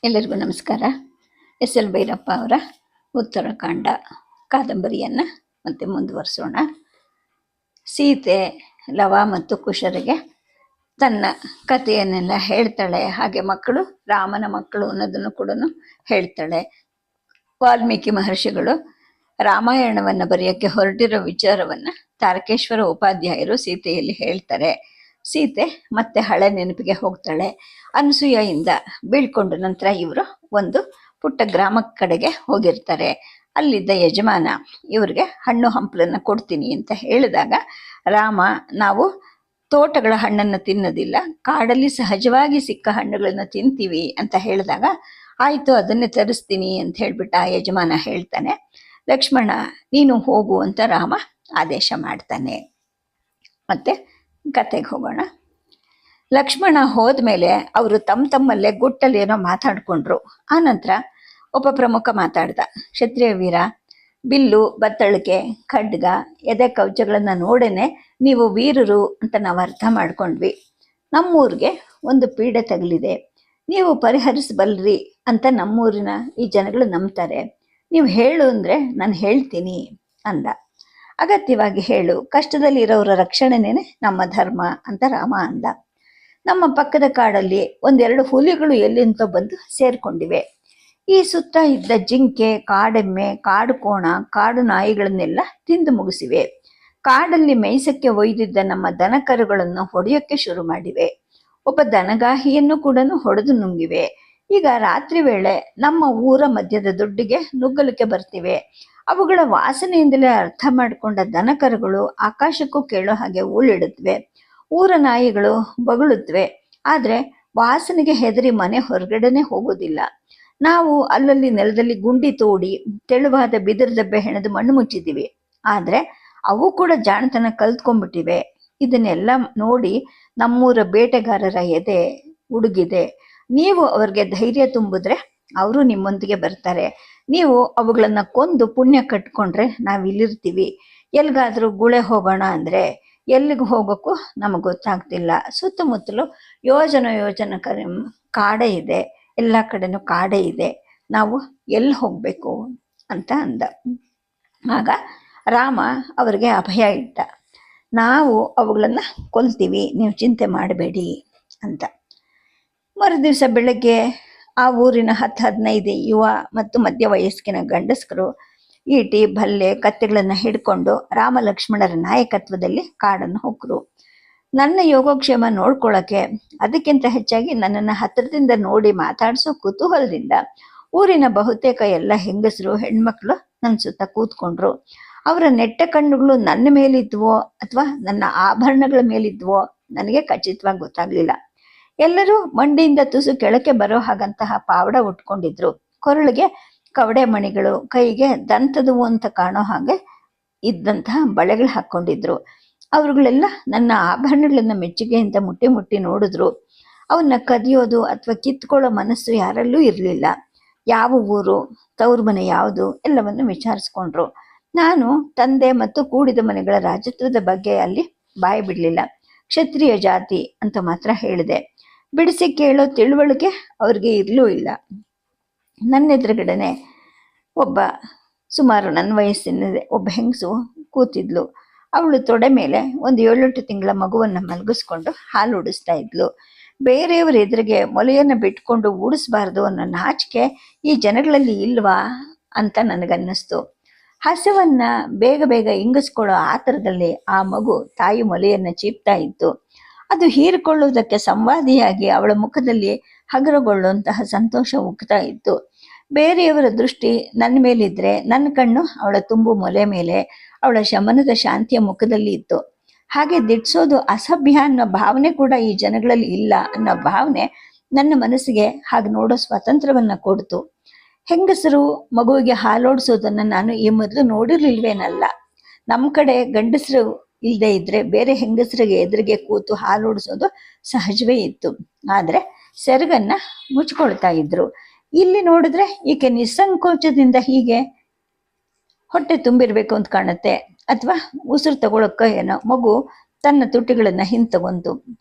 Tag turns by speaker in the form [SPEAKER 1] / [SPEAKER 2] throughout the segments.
[SPEAKER 1] ಎಲ್ಲರಿಗೂ ನಮಸ್ಕಾರ. S L Bhyrappa ಅವರ ಉತ್ತರಕಾಂಡ ಕಾದಂಬರಿಯನ್ನು ಮತ್ತೆ ಮುಂದುವರಿಸೋಣ. ಸೀತೆ ಲವ ಮತ್ತು ಕುಶರಿಗೆ ತನ್ನ ಕಥೆಯನ್ನೆಲ್ಲ ಹೇಳ್ತಾಳೆ. ಹಾಗೆ ಮಕ್ಕಳು ರಾಮನ ಮಕ್ಕಳು ಅನ್ನೋದನ್ನು ಕೂಡ ಹೇಳ್ತಾಳೆ. ವಾಲ್ಮೀಕಿ ಮಹರ್ಷಿಗಳು ರಾಮಾಯಣವನ್ನು ಬರೆಯೋಕ್ಕೆ ಹೊರಟಿರೋ ವಿಚಾರವನ್ನು ತಾರಕೇಶ್ವರ ಉಪಾಧ್ಯಾಯರು ಸೀತೆಯಲ್ಲಿ ಹೇಳ್ತಾರೆ. ಸೀತೆ ಮತ್ತೆ ಹಳೆ ನೆನಪಿಗೆ ಹೋಗ್ತಾಳೆ. ಅನಸೂಯಿಂದ ಬೀಳ್ಕೊಂಡು ನಂತರ ಇವರು ಒಂದು ಪುಟ್ಟ ಗ್ರಾಮದ ಕಡೆಗೆ ಹೋಗಿರ್ತಾರೆ. ಅಲ್ಲಿದ್ದ ಯಜಮಾನ ಇವ್ರಿಗೆ ಹಣ್ಣು ಹಂಪಲನ್ನು ಕೊಡ್ತೀನಿ ಅಂತ ಹೇಳಿದಾಗ ರಾಮ, ನಾವು ತೋಟಗಳ ಹಣ್ಣನ್ನು ತಿನ್ನೋದಿಲ್ಲ, ಕಾಡಲ್ಲಿ ಸಹಜವಾಗಿ ಸಿಕ್ಕ ಹಣ್ಣುಗಳನ್ನ ತಿಂತೀವಿ ಅಂತ ಹೇಳಿದಾಗ ಆಯಿತು, ಅದನ್ನೇ ತರಿಸ್ತೀನಿ ಅಂತ ಹೇಳ್ಬಿಟ್ಟು ಆ ಯಜಮಾನ ಹೇಳ್ತಾನೆ. ಲಕ್ಷ್ಮಣ, ನೀನು ಹೋಗು ಅಂತ ರಾಮ ಆದೇಶ ಮಾಡ್ತಾನೆ. ಮತ್ತೆ ಕತೆಗೆ ಹೋಗೋಣ. ಲಕ್ಷ್ಮಣ ಹೋದ್ಮೇಲೆ ಅವರು ತಮ್ಮಲ್ಲೇ ಗುಟ್ಟಲ್ಲಿ ಏನೋ ಮಾತಾಡ್ಕೊಂಡ್ರು. ಆನಂತರ ಒಬ್ಬ ಪ್ರಮುಖ ಮಾತಾಡ್ದ. ಕ್ಷತ್ರಿಯ ವೀರ, ಬಿಲ್ಲು, ಬತ್ತಳಿಕೆ, ಖಡ್ಗ, ಎದೆ ಕವಚಗಳನ್ನು ನೋಡೇನೆ ನೀವು ವೀರರು ಅಂತ ನಾವು ಅರ್ಥ ಮಾಡ್ಕೊಂಡ್ವಿ. ನಮ್ಮೂರಿಗೆ ಒಂದು ಪೀಡೆ ತಗಲಿದೆ, ನೀವು ಪರಿಹರಿಸಬಲ್ರಿ ಅಂತ ನಮ್ಮೂರಿನ ಈ ಜನಗಳು ನಂಬ್ತಾರೆ. ನೀವು ಹೇಳು ಅಂದರೆ ನಾನು ಹೇಳ್ತೀನಿ ಅಂದ. ಅಗತ್ಯವಾಗಿ ಹೇಳು, ಕಷ್ಟದಲ್ಲಿ ಇರೋರ ರಕ್ಷಣೆನೇ ನಮ್ಮ ಧರ್ಮ ಅಂತ ರಾಮ ಅಂದ. ನಮ್ಮ ಪಕ್ಕದ ಕಾಡಲ್ಲಿ ಒಂದೆರಡು ಹುಲಿಗಳು ಎಲ್ಲಿಂತ ಬಂದು ಸೇರ್ಕೊಂಡಿವೆ. ಈ ಸುತ್ತ ಇದ್ದ ಜಿಂಕೆ, ಕಾಡೆಮ್ಮೆ, ಕಾಡು ಕೋಣ, ಕಾಡು ನಾಯಿಗಳನ್ನೆಲ್ಲ ತಿಂದು ಮುಗಿಸಿವೆ. ಕಾಡಲ್ಲಿ ಮೇಯ್ಸಕ್ಕೆ ಒಯ್ದಿದ್ದ ನಮ್ಮ ದನಕರುಗಳನ್ನು ಹೊಡೆಯೋಕ್ಕೆ ಶುರು ಮಾಡಿವೆ. ಒಬ್ಬ ದನಗಾಹಿಯನ್ನು ಕೂಡ ಹೊಡೆದು ನುಂಗಿವೆ. ಈಗ ರಾತ್ರಿ ವೇಳೆ ನಮ್ಮ ಊರ ಮಧ್ಯದ ದುಡ್ಡಿಗೆ ನುಗ್ಗಲಿಕ್ಕೆ ಬರ್ತಿವೆ. ಅವುಗಳ ವಾಸನೆಯಿಂದಲೇ ಅರ್ಥ ಮಾಡಿಕೊಂಡ ದನಕರುಗಳು ಆಕಾಶಕ್ಕೂ ಕೇಳೋ ಹಾಗೆ ಊಳಿಡುತ್ತವೆ. ಊರ ನಾಯಿಗಳು ಬಗಳುತ್ತವೆ, ಆದರೆ ವಾಸನೆಗೆ ಹೆದರಿ ಮನೆ ಹೊರಗಡೆನೆ ಹೋಗೋದಿಲ್ಲ. ನಾವು ಅಲ್ಲಲ್ಲಿ ನೆಲದಲ್ಲಿ ಗುಂಡಿ ತೋಡಿ ತೆಳುವಾದ ಬಿದಿರು ದಬ್ಬೆ ಹೆಣೆದು ಮಣ್ಣು ಮುಚ್ಚಿದ್ದೀವಿ, ಆದರೆ ಅವು ಕೂಡ ಜಾಣತನ ಕಲ್ತ್ಕೊಂಡ್ಬಿಟ್ಟಿವೆ. ಇದನ್ನೆಲ್ಲ ನೋಡಿ ನಮ್ಮೂರ ಬೇಟೆಗಾರರ ಎದೆ ಉಡುಗಿದೆ. ನೀವು ಅವ್ರಿಗೆ ಧೈರ್ಯ ತುಂಬಿದ್ರೆ ಅವರು ನಿಮ್ಮೊಂದಿಗೆ ಬರ್ತಾರೆ. ನೀವು ಅವುಗಳನ್ನು ಕೊಂದು ಪುಣ್ಯ ಕಟ್ಕೊಂಡ್ರೆ ನಾವಿಲ್ಲಿರ್ತೀವಿ. ಎಲ್ಲಿಗಾದ್ರೂ ಗುಳೆ ಹೋಗೋಣ ಅಂದರೆ ಎಲ್ಲಿಗೆ ಹೋಗೋಕ್ಕೂ ನಮಗೆ ಗೊತ್ತಾಗ್ತಿಲ್ಲ. ಸುತ್ತಮುತ್ತಲು ಯೋಜನ ಕಾಡೇ ಇದೆ, ಎಲ್ಲ ಕಡೆನೂ ಕಾಡೇ ಇದೆ. ನಾವು ಎಲ್ಲಿ ಹೋಗಬೇಕು ಅಂತ ಅಂದ. ಆಗ ರಾಮ ಅವರಿಗೆ ಅಭಯ ಇಟ್ಟ. ನಾವು ಅವುಗಳನ್ನು ಕೊಲ್ತೀವಿ, ನೀವು ಚಿಂತೆ ಮಾಡಬೇಡಿ ಅಂತ. ಮರುದಿವಸ ಬೆಳಗ್ಗೆ ಆ ಊರಿನ 10-15 ಯುವ ಮತ್ತು ಮಧ್ಯ ವಯಸ್ಸಿನ ಗಂಡಸರು ಈಟಿ, ಭಲ್ಲೆ, ಕತ್ತೆಗಳನ್ನು ಹಿಡ್ಕೊಂಡು ರಾಮ ಲಕ್ಷ್ಮಣರ ನಾಯಕತ್ವದಲ್ಲಿ ಕಾಡನ್ನು ಹೊಕ್ಕರು. ನನ್ನ ಯೋಗಕ್ಷೇಮ ನೋಡ್ಕೊಳ್ಳೋಕ್ಕೆ, ಅದಕ್ಕಿಂತ ಹೆಚ್ಚಾಗಿ ನನ್ನನ್ನು ಹತ್ತಿರದಿಂದ ನೋಡಿ ಮಾತಾಡಿಸೋ ಕುತೂಹಲದಿಂದ ಊರಿನ ಬಹುತೇಕ ಎಲ್ಲ ಹೆಂಗಸರು, ಹೆಣ್ಮಕ್ಳು ನನ್ನ ಸುತ್ತ ಕೂತ್ಕೊಂಡ್ರು. ಅವರ ನೆಟ್ಟ ಕಣ್ಣುಗಳು ನನ್ನ ಮೇಲಿದ್ವೋ ಅಥವಾ ನನ್ನ ಆಭರಣಗಳ ಮೇಲಿದ್ವೋ ನನಗೆ ಖಚಿತವಾಗಿ ಗೊತ್ತಾಗ್ಲಿಲ್ಲ. ಎಲ್ಲರೂ ಮಂಡಿಯಿಂದ ತುಸು ಕೆಳಕ್ಕೆ ಬರೋ ಹಾಗಂತಹ ಪಾವಡ ಉಟ್ಕೊಂಡಿದ್ರು. ಕೊರಳಿಗೆ ಕವಡೆ ಮಣಿಗಳು, ಕೈಗೆ ದಂತದವು ಅಂತ ಕಾಣೋ ಹಾಗೆ ಇದ್ದಂತಹ ಬಳೆಗಳು ಹಾಕ್ಕೊಂಡಿದ್ರು. ಅವ್ರುಗಳೆಲ್ಲ ನನ್ನ ಆಭರಣಗಳನ್ನ ಮೆಚ್ಚುಗೆಯಿಂದ ಮುಟ್ಟಿ ನೋಡಿದ್ರು. ಅವನ್ನ ಕದಿಯೋದು ಅಥವಾ ಕಿತ್ಕೊಳ್ಳೋ ಮನಸ್ಸು ಯಾರಲ್ಲೂ ಇರಲಿಲ್ಲ. ಯಾವ ಊರು, ತವ್ರ ಮನೆ ಯಾವುದು ಎಲ್ಲವನ್ನು ವಿಚಾರಿಸ್ಕೊಂಡ್ರು. ನಾನು ತಂದೆ ಮತ್ತು ಕೂಡಿದ ಮನೆಗಳ ರಾಜತ್ವದ ಬಗ್ಗೆ ಅಲ್ಲಿ ಬಾಯಿ ಬಿಡಲಿಲ್ಲ. ಕ್ಷತ್ರಿಯ ಜಾತಿ ಅಂತ ಮಾತ್ರ ಹೇಳಿದೆ. ಬಿಡಿಸಿ ಕೇಳೋ ತಿಳುವಳಿಕೆ ಅವ್ರಿಗೆ ಇರಲೂ ಇಲ್ಲ. ನನ್ನ ಎದುರುಗಡೆನೆ ಸುಮಾರು ನನ್ನ ವಯಸ್ಸಿನ ಒಬ್ಬ ಹೆಂಗಸು ಕೂತಿದ್ಲು. ಅವಳು ತೊಡೆ ಮೇಲೆ ಒಂದು 7-8 ತಿಂಗಳ ಮಗುವನ್ನು ಮಲಗಿಸ್ಕೊಂಡು ಹಾಲು ಉಡಿಸ್ತಾ ಇದ್ಲು. ಬೇರೆಯವ್ರ ಎದುರಿಗೆ ಮೊಲೆಯನ್ನು ಬಿಟ್ಕೊಂಡು ಉಡಿಸ್ಬಾರ್ದು ಅನ್ನೋ ನಾಚಿಕೆ ಈ ಜನಗಳಲ್ಲಿ ಇಲ್ವಾ ಅಂತ ನನಗನ್ನಿಸ್ತು. ಹಸವನ್ನ ಬೇಗ ಇಂಗಿಸ್ಕೊಳ್ಳೋ ಆತರದಲ್ಲಿ ಆ ಮಗು ತಾಯಿ ಮೊಲೆಯನ್ನು ಚೀಪ್ತಾ ಇತ್ತು. ಅದು ಹೀರಿಕೊಳ್ಳುವುದಕ್ಕೆ ಸಂವಾದಿಯಾಗಿ ಅವಳ ಮುಖದಲ್ಲಿ ಹಗುರಗೊಳ್ಳುವಂತಹ ಸಂತೋಷ ಉಕ್ತಾ ಇತ್ತು. ಬೇರೆಯವರ ದೃಷ್ಟಿ ನನ್ನ ಮೇಲಿದ್ರೆ ನನ್ನ ಕಣ್ಣು ಅವಳ ತುಂಬು ಮೊಲೆ ಮೇಲೆ, ಅವಳ ಶಮನದ ಶಾಂತಿಯ ಮುಖದಲ್ಲಿ ಇತ್ತು. ಹಾಗೆ ದಿಟ್ಸೋದು ಅಸಭ್ಯ ಅನ್ನೋ ಭಾವನೆ ಕೂಡ ಈ ಜನಗಳಲ್ಲಿ ಇಲ್ಲ ಅನ್ನೋ ಭಾವನೆ ನನ್ನ ಮನಸ್ಸಿಗೆ ಹಾಗೆ ನೋಡೋ ಸ್ವಾತಂತ್ರ್ಯವನ್ನ ಕೊಡ್ತು. ಹೆಂಗಸರು ಮಗುವಿಗೆ ಹಾಲೋಡಿಸೋದನ್ನ ನಾನು ಈ ಮೊದಲು ನೋಡಿರ್ಲಿಲ್ವೇನಲ್ಲ. ನಮ್ಮ ಕಡೆ ಗಂಡಸರು ಇಲ್ಲದೆ ಇದ್ರೆ ಬೇರೆ ಹೆಂಗಸರಿಗೆ ಎದುರಿಗೆ ಕೂತು ಹಾಲೋಡಿಸೋದು ಸಹಜವೇ ಇತ್ತು. ಆದರೆ ಸೆರಗನ್ನ ಮುಚ್ಕೊಳ್ತಾ ಇದ್ರು. ಇಲ್ಲಿ ನೋಡಿದ್ರೆ ಈಕೆ ನಿಸ್ಸಂಕೋಚದಿಂದ ಹೀಗೆ ಹೊಟ್ಟೆ ತುಂಬಿರ್ಬೇಕು ಅಂತ ಕಾಣುತ್ತೆ, ಅಥವಾ ಉಸಿರು ತಗೊಳಕ್ಕ ಏನೋ ಮಗು ತನ್ನ ತುಟಿಗಳನ್ನ ಹಿಂತಗೊಂತು.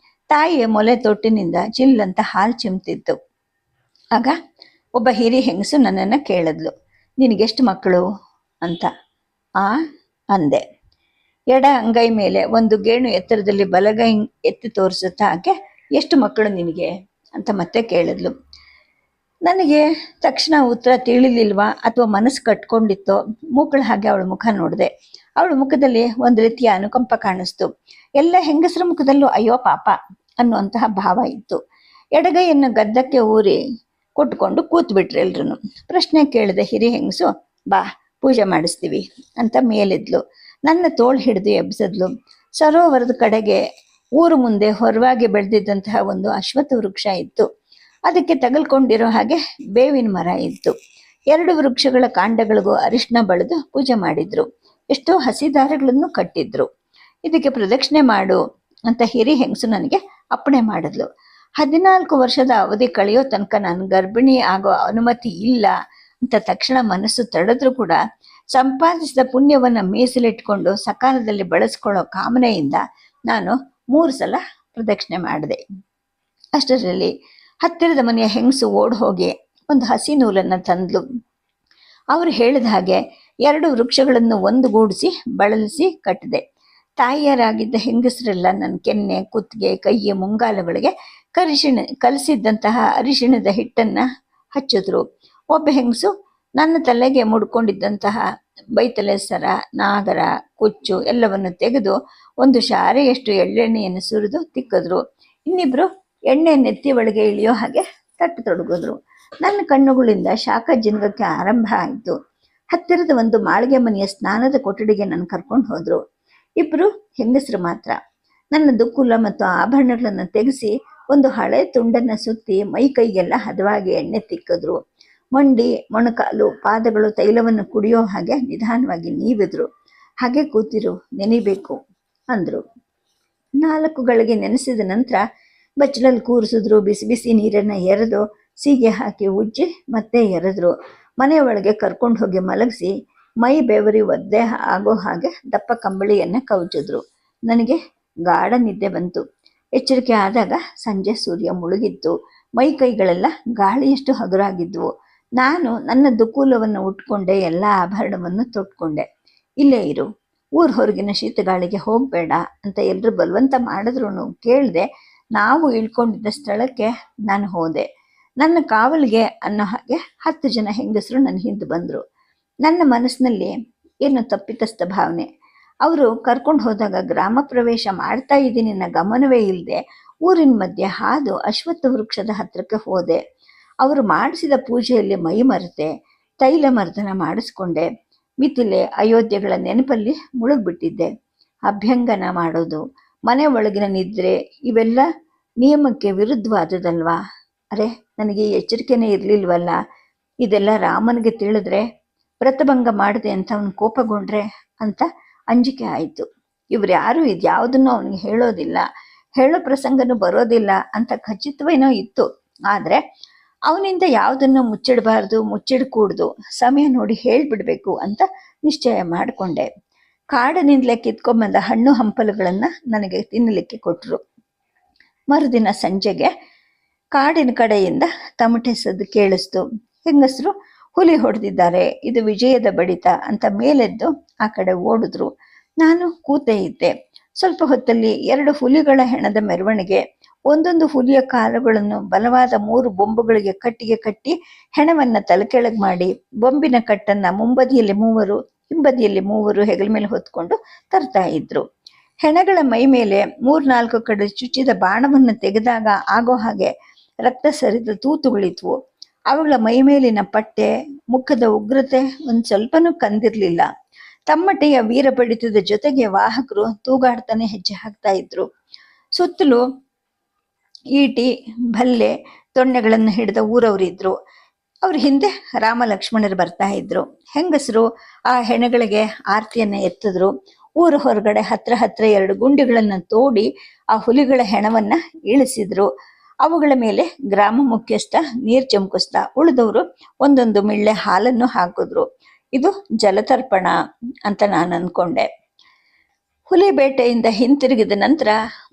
[SPEAKER 1] ತಾಯಿಯ ಮೊಲೆ ತೊಟ್ಟಿನಿಂದ ಚಿಲ್ಲಂತ ಹಾಲು ಚಿಮ್ತಿತ್ತು. ಆಗ ಒಬ್ಬ ಹಿರಿ ಹೆಂಗಸು ನನ್ನನ್ನು ಕೇಳಿದ್ಲು, ನಿನಗೆಷ್ಟು ಮಕ್ಕಳು ಅಂತ. ಆ ಅಂದೆ. ಎಡ ಅಂಗೈ ಮೇಲೆ ಒಂದು ಗೇಣು ಎತ್ತರದಲ್ಲಿ ಬಲಗೈ ಎತ್ತಿ ತೋರಿಸುತ್ತಾ ಆಕೆ, ಎಷ್ಟು ಮಕ್ಕಳು ನಿನಗೆ ಅಂತ ಮತ್ತೆ ಕೇಳಿದ್ಲು. ನನಗೆ ತಕ್ಷಣ ಉತ್ತರ ತಿಳಿಲಿಲ್ವಾ ಅಥವಾ ಮನಸ್ಸು ಕಟ್ಕೊಂಡಿತ್ತೋ, ಮೂಕಳ ಹಾಗೆ ಅವಳ ಮುಖ ನೋಡಿದೆ. ಅವಳ ಮುಖದಲ್ಲಿ ಒಂದು ರೀತಿಯ ಅನುಕಂಪ ಕಾಣಿಸ್ತು. ಎಲ್ಲ ಹೆಂಗಸರ ಮುಖದಲ್ಲೂ ಅಯ್ಯೋ ಪಾಪ ಅನ್ನುವಂತಹ ಭಾವ ಇತ್ತು. ಎಡಗೈಯನ್ನು ಗದ್ದಕ್ಕೆ ಊರಿ ಕೊಟ್ಕೊಂಡು ಕೂತ್ಬಿಟ್ರು ಎಲ್ರು. ಪ್ರಶ್ನೆ ಕೇಳಿದೆ ಹಿರಿ ಹೆಂಗಸು, ಬಾ ಪೂಜೆ ಮಾಡಿಸ್ತೀವಿ ಅಂತ ಮೇಲಿದ್ಲು. ನನ್ನ ತೋಳು ಹಿಡಿದು ಎಬ್ಸಿದ್ಲು. ಸರೋವರದ ಕಡೆಗೆ ಊರು ಮುಂದೆ ಹೊರವಾಗಿ ಬೆಳೆದಿದ್ದಂತಹ ಒಂದು ಅಶ್ವತ್ಥ ವೃಕ್ಷ ಇತ್ತು. ಅದಕ್ಕೆ ತಗಲ್ಕೊಂಡಿರೋ ಹಾಗೆ ಬೇವಿನ ಮರ ಇತ್ತು. 2 ವೃಕ್ಷಗಳ ಕಾಂಡಗಳಿಗೂ ಅರಿಶಿನ ಬಳಿದು ಪೂಜೆ ಮಾಡಿದ್ರು. ಎಷ್ಟೋ ಹಸಿ ದಾರಗಳನ್ನು ಕಟ್ಟಿದ್ರು. ಇದಕ್ಕೆ ಪ್ರದಕ್ಷಿಣೆ ಮಾಡು ಅಂತ ಹಿರಿ ಹೆಂಗಸು ನನಗೆ ಅಪ್ಪಣೆ ಮಾಡಿದ್ಲು. 14 ವರ್ಷದ ಅವಧಿ ಕಳೆಯೋ ತನಕ ನಾನು ಗರ್ಭಿಣಿ ಆಗೋ ಅನುಮತಿ ಇಲ್ಲ ಅಂತ ತಕ್ಷಣ ಮನಸ್ಸು ತಡೆದ್ರೂ ಕೂಡ ಸಂಪಾದಿಸಿದ ಪುಣ್ಯವನ್ನು ಮೀಸಲಿಟ್ಕೊಂಡು ಸಕಾಲದಲ್ಲಿ ಬಳಸ್ಕೊಳ್ಳೋ ಕಾಮನೆಯಿಂದ ನಾನು 3 ಸಲ ಪ್ರದಕ್ಷಿಣೆ ಮಾಡಿದೆ. ಅಷ್ಟರಲ್ಲಿ ಹತ್ತಿರದ ಮನೆಯ ಹೆಂಗಸು ಓಡ್ ಹೋಗಿ ಒಂದು ಹಸಿ ನೂಲನ್ನು ತಂದ್ಲು. ಅವರು ಹೇಳಿದ ಹಾಗೆ 2 ವೃಕ್ಷಗಳನ್ನು ಒಂದುಗೂಡಿಸಿ ಬಳಲಿಸಿ ಕಟ್ಟಿದೆ. ತಾಯಿಯರಾಗಿದ್ದ ಹೆಂಗಸರೆಲ್ಲ ನನ್ನ ಕೆನ್ನೆ, ಕುತ್ತಿಗೆ, ಕೈ, ಮುಂಗಾಲುಗಳಿಗೆ ಕಲಸಿದ್ದಂತಹ ಅರಿಶಿಣದ ಹಿಟ್ಟನ್ನು ಹಚ್ಚಿದ್ರು. ಒಬ್ಬ ಹೆಂಗಸು ನನ್ನ ತಲೆಗೆ ಮುಡ್ಕೊಂಡಿದ್ದಂತಹ ಬೈತಲೆ ಸರ, ನಾಗರ, ಕುಚ್ಚು ಎಲ್ಲವನ್ನು ತೆಗೆದು ಒಂದು ಶಾರೆಯಷ್ಟು ಎಳ್ಳೆಣ್ಣೆಯನ್ನು ಸುರಿದು ತಿಕ್ಕಿದ್ರು. ಇನ್ನಿಬ್ರು ಎಣ್ಣೆ ನೆತ್ತಿ ಒಳಗೆ ಇಳಿಯೋ ಹಾಗೆ ತಟ್ಟತೊಡಗಿದ್ರು. ನನ್ನ ಕಣ್ಣುಗಳಿಂದ ಶಾಖ ಜಿನ್ಗಕ್ಕೆ ಆರಂಭ ಆಯಿತು. ಹತ್ತಿರದ ಒಂದು ಮಾಳಿಗೆ ಮನೆಯ ಸ್ನಾನದ ಕೊಠಡಿಗೆ ನನ್ನ ಕರ್ಕೊಂಡು ಹೋದ್ರು. 2 ಹೆಂಗಸರು ಮಾತ್ರ. ನನ್ನ ದುಕ್ಕುಲ ಮತ್ತು ಆಭರಣಗಳನ್ನು ತೆಗೆಸಿ ಒಂದು ಹಳೆ ತುಂಡನ್ನು ಸುತ್ತಿ ಮೈ ಕೈಗೆಲ್ಲ ಹದವಾಗಿ ಎಣ್ಣೆ ತಿಕ್ಕಿದ್ರು. ಮಂಡಿ, ಮೊಣಕಾಲು, ಪಾದಗಳು ತೈಲವನ್ನು ಕುಡಿಯೋ ಹಾಗೆ ನಿಧಾನವಾಗಿ ನೀವಿದ್ರು. ಹಾಗೆ ಕೂತಿರು, ನೆನಿಬೇಕು ಅಂದರು. 4 ಗಳಿಗೆ ನೆನೆಸಿದ ನಂತರ ಬಚ್ಚಲಲ್ಲಿ ಕೂರಿಸಿದ್ರು. ಬಿಸಿ ಬಿಸಿ ನೀರನ್ನು ಎರೆದು ಸೀಗೆ ಹಾಕಿ ಉಜ್ಜಿ ಮತ್ತೆ ಎರೆದ್ರು. ಮನೆಯೊಳಗೆ ಕರ್ಕೊಂಡು ಹೋಗಿ ಮಲಗಿಸಿ ಮೈ ಬೆವರಿ ಒದ್ದೆ ಆಗೋ ಹಾಗೆ ದಪ್ಪ ಕಂಬಳಿಯನ್ನು ಕವಚಿದ್ರು. ನನಗೆ ಗಾಢ ನಿದ್ದೆ ಬಂತು. ಎಚ್ಚರಿಕೆ ಆದಾಗ ಸಂಜೆ ಸೂರ್ಯ ಮುಳುಗಿತ್ತು. ಮೈ ಕೈಗಳೆಲ್ಲ ಗಾಳಿಯಷ್ಟು ಹಗುರಾಗಿದ್ವು. ನಾನು ನನ್ನ ದುಕೂಲವನ್ನು ಉಟ್ಕೊಂಡೆ, ಎಲ್ಲ ಆಭರಣವನ್ನು ತೊಟ್ಕೊಂಡೆ. ಇಲ್ಲೇ ಇರು, ಊರ ಹೊರಗಿನ ಶೀತಗಾಳಿಗೆ ಹೋಗಬೇಡ ಅಂತ ಎಲ್ಲರೂ ಬಲವಂತ ಮಾಡಿದ್ರು ಕೇಳದೆ ನಾವು ಇಳ್ಕೊಂಡಿದ್ದ ಸ್ಥಳಕ್ಕೆ ನಾನು ಹೋದೆ. ನನ್ನ ಕಾವಲಿಗೆ ಅನ್ನೋ ಹಾಗೆ 10 ಜನ ಹೆಂಗಸರು ನನ್ನ ಹಿಂದೆ ಬಂದರು. ನನ್ನ ಮನಸ್ಸಿನಲ್ಲಿ ಏನು ತಪ್ಪಿತಸ್ಥ ಭಾವನೆ. ಅವರು ಕರ್ಕೊಂಡು ಹೋದಾಗ ಗ್ರಾಮ ಪ್ರವೇಶ ಮಾಡ್ತಾ ಇದ್ದೀನಿ ನನ್ನ ಗಮನವೇ ಇಲ್ಲದೆ ಊರಿನ ಮಧ್ಯೆ ಹಾದು ಅಶ್ವತ್ಥ ವೃಕ್ಷದ ಹತ್ರಕ್ಕೆ ಹೋದೆ. ಅವರು ಮಾಡಿಸಿದ ಪೂಜೆಯಲ್ಲಿ ಮೈ ಮರೆತೆ ತೈಲ ಮರ್ದನ ಮಾಡಿಸ್ಕೊಂಡೆ. ಮಿಥಿಲೆ, ಅಯೋಧ್ಯೆಗಳ ನೆನಪಲ್ಲಿ ಮುಳುಗ್ಬಿಟ್ಟಿದ್ದೆ. ಅಭ್ಯಂಗನ ಮಾಡೋದು, ಮನೆ ಒಳಗಿನ ನಿದ್ರೆ ಇವೆಲ್ಲ ನಿಯಮಕ್ಕೆ ವಿರುದ್ಧವಾದದಲ್ವಾ? ಅರೆ, ನನಗೆ ಎಚ್ಚರಿಕೆನೇ ಇರಲಿಲ್ವಲ್ಲ. ಇದೆಲ್ಲ ರಾಮನಿಗೆ ತಿಳಿದ್ರೆ ವ್ರತಭಂಗ ಮಾಡಿದೆ ಅಂತ ಅವನು ಕೋಪಗೊಂಡ್ರೆ ಅಂತ ಅಂಜಿಕೆ ಆಯಿತು. ಇವ್ರು ಯಾರು ಇದ್ಯಾವುದನ್ನು ಅವನಿಗೆ ಹೇಳೋದಿಲ್ಲ, ಹೇಳೋ ಪ್ರಸಂಗನೂ ಬರೋದಿಲ್ಲ ಅಂತ ಖಚಿತವೇನೋ ಇತ್ತು. ಆದರೆ ಅವನಿಂದ ಯಾವುದನ್ನು ಮುಚ್ಚಿಡಬಾರ್ದು, ಮುಚ್ಚಿಡ್ಕೂಡ್ದು, ಸಮಯ ನೋಡಿ ಹೇಳಿಬಿಡ್ಬೇಕು ಅಂತ ನಿಶ್ಚಯ ಮಾಡಿಕೊಂಡೆ. ಕಾಡಿನಿಂದಲೇ ಕಿತ್ಕೊಂಬಂದ ಹಣ್ಣು ಹಂಪಲುಗಳನ್ನು ನನಗೆ ತಿನ್ನಲಿಕ್ಕೆ ಕೊಟ್ಟರು. ಮರುದಿನ ಸಂಜೆಗೆ ಕಾಡಿನ ಕಡೆಯಿಂದ ತಮಟೆ ಸದ್ದು ಕೇಳಿಸ್ತು. ಹೆಂಗಸರು ಹುಲಿ ಹೊಡೆದಿದ್ದಾರೆ, ಇದು ವಿಜಯದ ಬಡಿತ ಅಂತ ಮೇಲೆದ್ದು ಆ ಕಡೆ ಓಡಿದ್ರು. ನಾನು ಕೂತೇ ಇದ್ದೆ. ಸ್ವಲ್ಪ ಹೊತ್ತಲ್ಲಿ 2 ಹುಲಿಗಳ ಹೆಣದ ಮೆರವಣಿಗೆ. ಒಂದೊಂದು ಹುಲಿಯ ಕಾಲುಗಳನ್ನು ಬಲವಾದ 3 ಬೊಂಬುಗಳಿಗೆ ಕಟ್ಟಿಗೆ ಕಟ್ಟಿ ಹೆಣವನ್ನು ತಲೆಕೆಳಗೆ ಮಾಡಿ ಬೊಂಬಿನ ಕಟ್ಟನ್ನು ಮುಂಬದಿಯಲ್ಲಿ 3, ಹಿಂಬದಿಯಲ್ಲಿ 3 ಹೆಗಲ ಮೇಲೆ ಹೊತ್ಕೊಂಡು ತರ್ತಾ ಇದ್ರು. ಹೆಣಗಳ ಮೈ ಮೇಲೆ 3-4 ಕಡೆ ಚುಚ್ಚಿದ ಬಾಣವನ್ನು ತೆಗೆದಾಗ ಆಗೋ ಹಾಗೆ ರಕ್ತ ಸರಿದ ತೂತುಗಳಿದ್ವು. ಅವುಗಳ ಮೈ ಮೇಲಿನ ಪಟ್ಟೆ, ಮುಖದ ಉಗ್ರತೆ ಒಂದು ಸ್ವಲ್ಪನೂ ಕಂದಿರ್ಲಿಲ್ಲ. ತಮ್ಮಟೆಯ ವೀರ ಬಡಿತದ ಜೊತೆಗೆ ವಾಹಕರು ತೂಗಾಡ್ತಾನೆ ಹೆಜ್ಜೆ ಹಾಕ್ತಾ ಇದ್ರು. ಸುತ್ತಲೂ ಈಟಿ, ಭಲ್ಲೆ, ತೊಣ್ಣೆಗಳನ್ನು ಹಿಡಿದ ಊರವರಿದ್ರು. ಅವ್ರ ಹಿಂದೆ ರಾಮ ಲಕ್ಷ್ಮಣರು ಬರ್ತಾ ಇದ್ರು. ಹೆಂಗಸರು ಆ ಹೆಣಗಳಿಗೆ ಆರತಿಯನ್ನು ಎತ್ತಿದ್ರು. ಊರ ಹೊರಗಡೆ ಹತ್ರ 2 ಗುಂಡಿಗಳನ್ನು ತೋಡಿ ಆ ಹುಲಿಗಳ ಹೆಣವನ್ನ ಇಳಿಸಿದ್ರು. ಅವುಗಳ ಮೇಲೆ ಗ್ರಾಮ ಮುಖ್ಯಸ್ಥ ನೀರು ಚಮಕಿಸ್ತಾ ಉಳಿದವರು ಒಂದೊಂದು ಮಿಳ್ಳೆ ಹಾಲನ್ನು ಹಾಕಿದ್ರು. ಇದು ಜಲತರ್ಪಣ ಅಂತ ನಾನು ಅಂದ್ಕೊಂಡೆ. ಹುಲಿ ಬೇಟೆಯಿಂದ ಹಿಂತಿರುಗಿದ ನಂತರ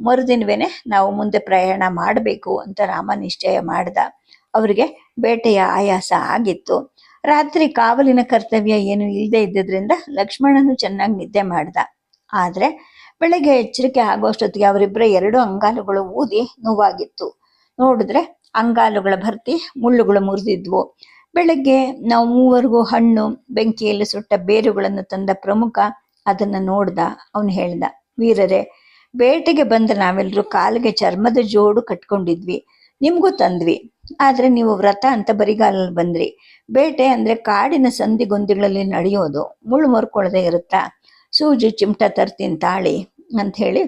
[SPEAKER 1] ಮರುದಿನವೇನೆ ನಾವು ಮುಂದೆ ಪ್ರಯಾಣ ಮಾಡಬೇಕು ಅಂತ ರಾಮ ನಿಶ್ಚಯ ಮಾಡ್ದ. ಅವರಿಗೆ ಬೇಟೆಯ ಆಯಾಸ ಆಗಿತ್ತು. ರಾತ್ರಿ ಕಾವಲಿನ ಕರ್ತವ್ಯ ಏನು ಇಲ್ಲದೆ ಇದ್ದಿದ್ರಿಂದ ಲಕ್ಷ್ಮಣನು ಚೆನ್ನಾಗಿ ನಿದ್ದೆ ಮಾಡ್ದ. ಆದ್ರೆ ಬೆಳಗ್ಗೆ ಎಚ್ಚರಿಕೆ ಆಗೋಷ್ಟೊತ್ತಿಗೆ ಅವರಿಬ್ಬರ 2 ಅಂಗಾಲುಗಳು ಊದಿ ನೋವಾಗಿತ್ತು. ನೋಡಿದ್ರೆ ಅಂಗಾಲುಗಳ ಭರ್ತಿ ಮುಳ್ಳುಗಳು ಮುರಿದಿದ್ವು. ಬೆಳಗ್ಗೆ ನಾವು ಮೂವರಿಗೂ ಹಣ್ಣು, ಬೆಂಕಿಯಲ್ಲಿ ಸುಟ್ಟ ಬೇರುಗಳನ್ನು ತಂದ ಪ್ರಮುಖ ಅದನ್ನ ನೋಡ್ದ. ಅವನು ಹೇಳ್ದ, ವೀರರೇ, ಬೇಟೆಗೆ ಬಂದ ನಾವೆಲ್ಲರೂ ಕಾಲಿಗೆ ಚರ್ಮದ ಜೋಡು ಕಟ್ಕೊಂಡಿದ್ವಿ, ನಿಮ್ಗೂ ತಂದ್ವಿ. ಆದ್ರೆ ನೀವು ವ್ರತ ಅಂತ ಬರಿಗಾಲಲ್ಲಿ ಬಂದ್ರಿ. ಬೇಟೆ ಅಂದ್ರೆ ಕಾಡಿನ ಸಂದಿಗೊಂದಿಗಳಲ್ಲಿ ನಡೆಯೋದು, ಮುಳ್ಳು ಮುರ್ಕೊಳ್ಳದೆ ಇರುತ್ತಾ? ಸೂಜಿ ಚಿಮಟ ತರ್ತೀನಿ ತಾಳಿ ಅಂತ ಹೇಳಿ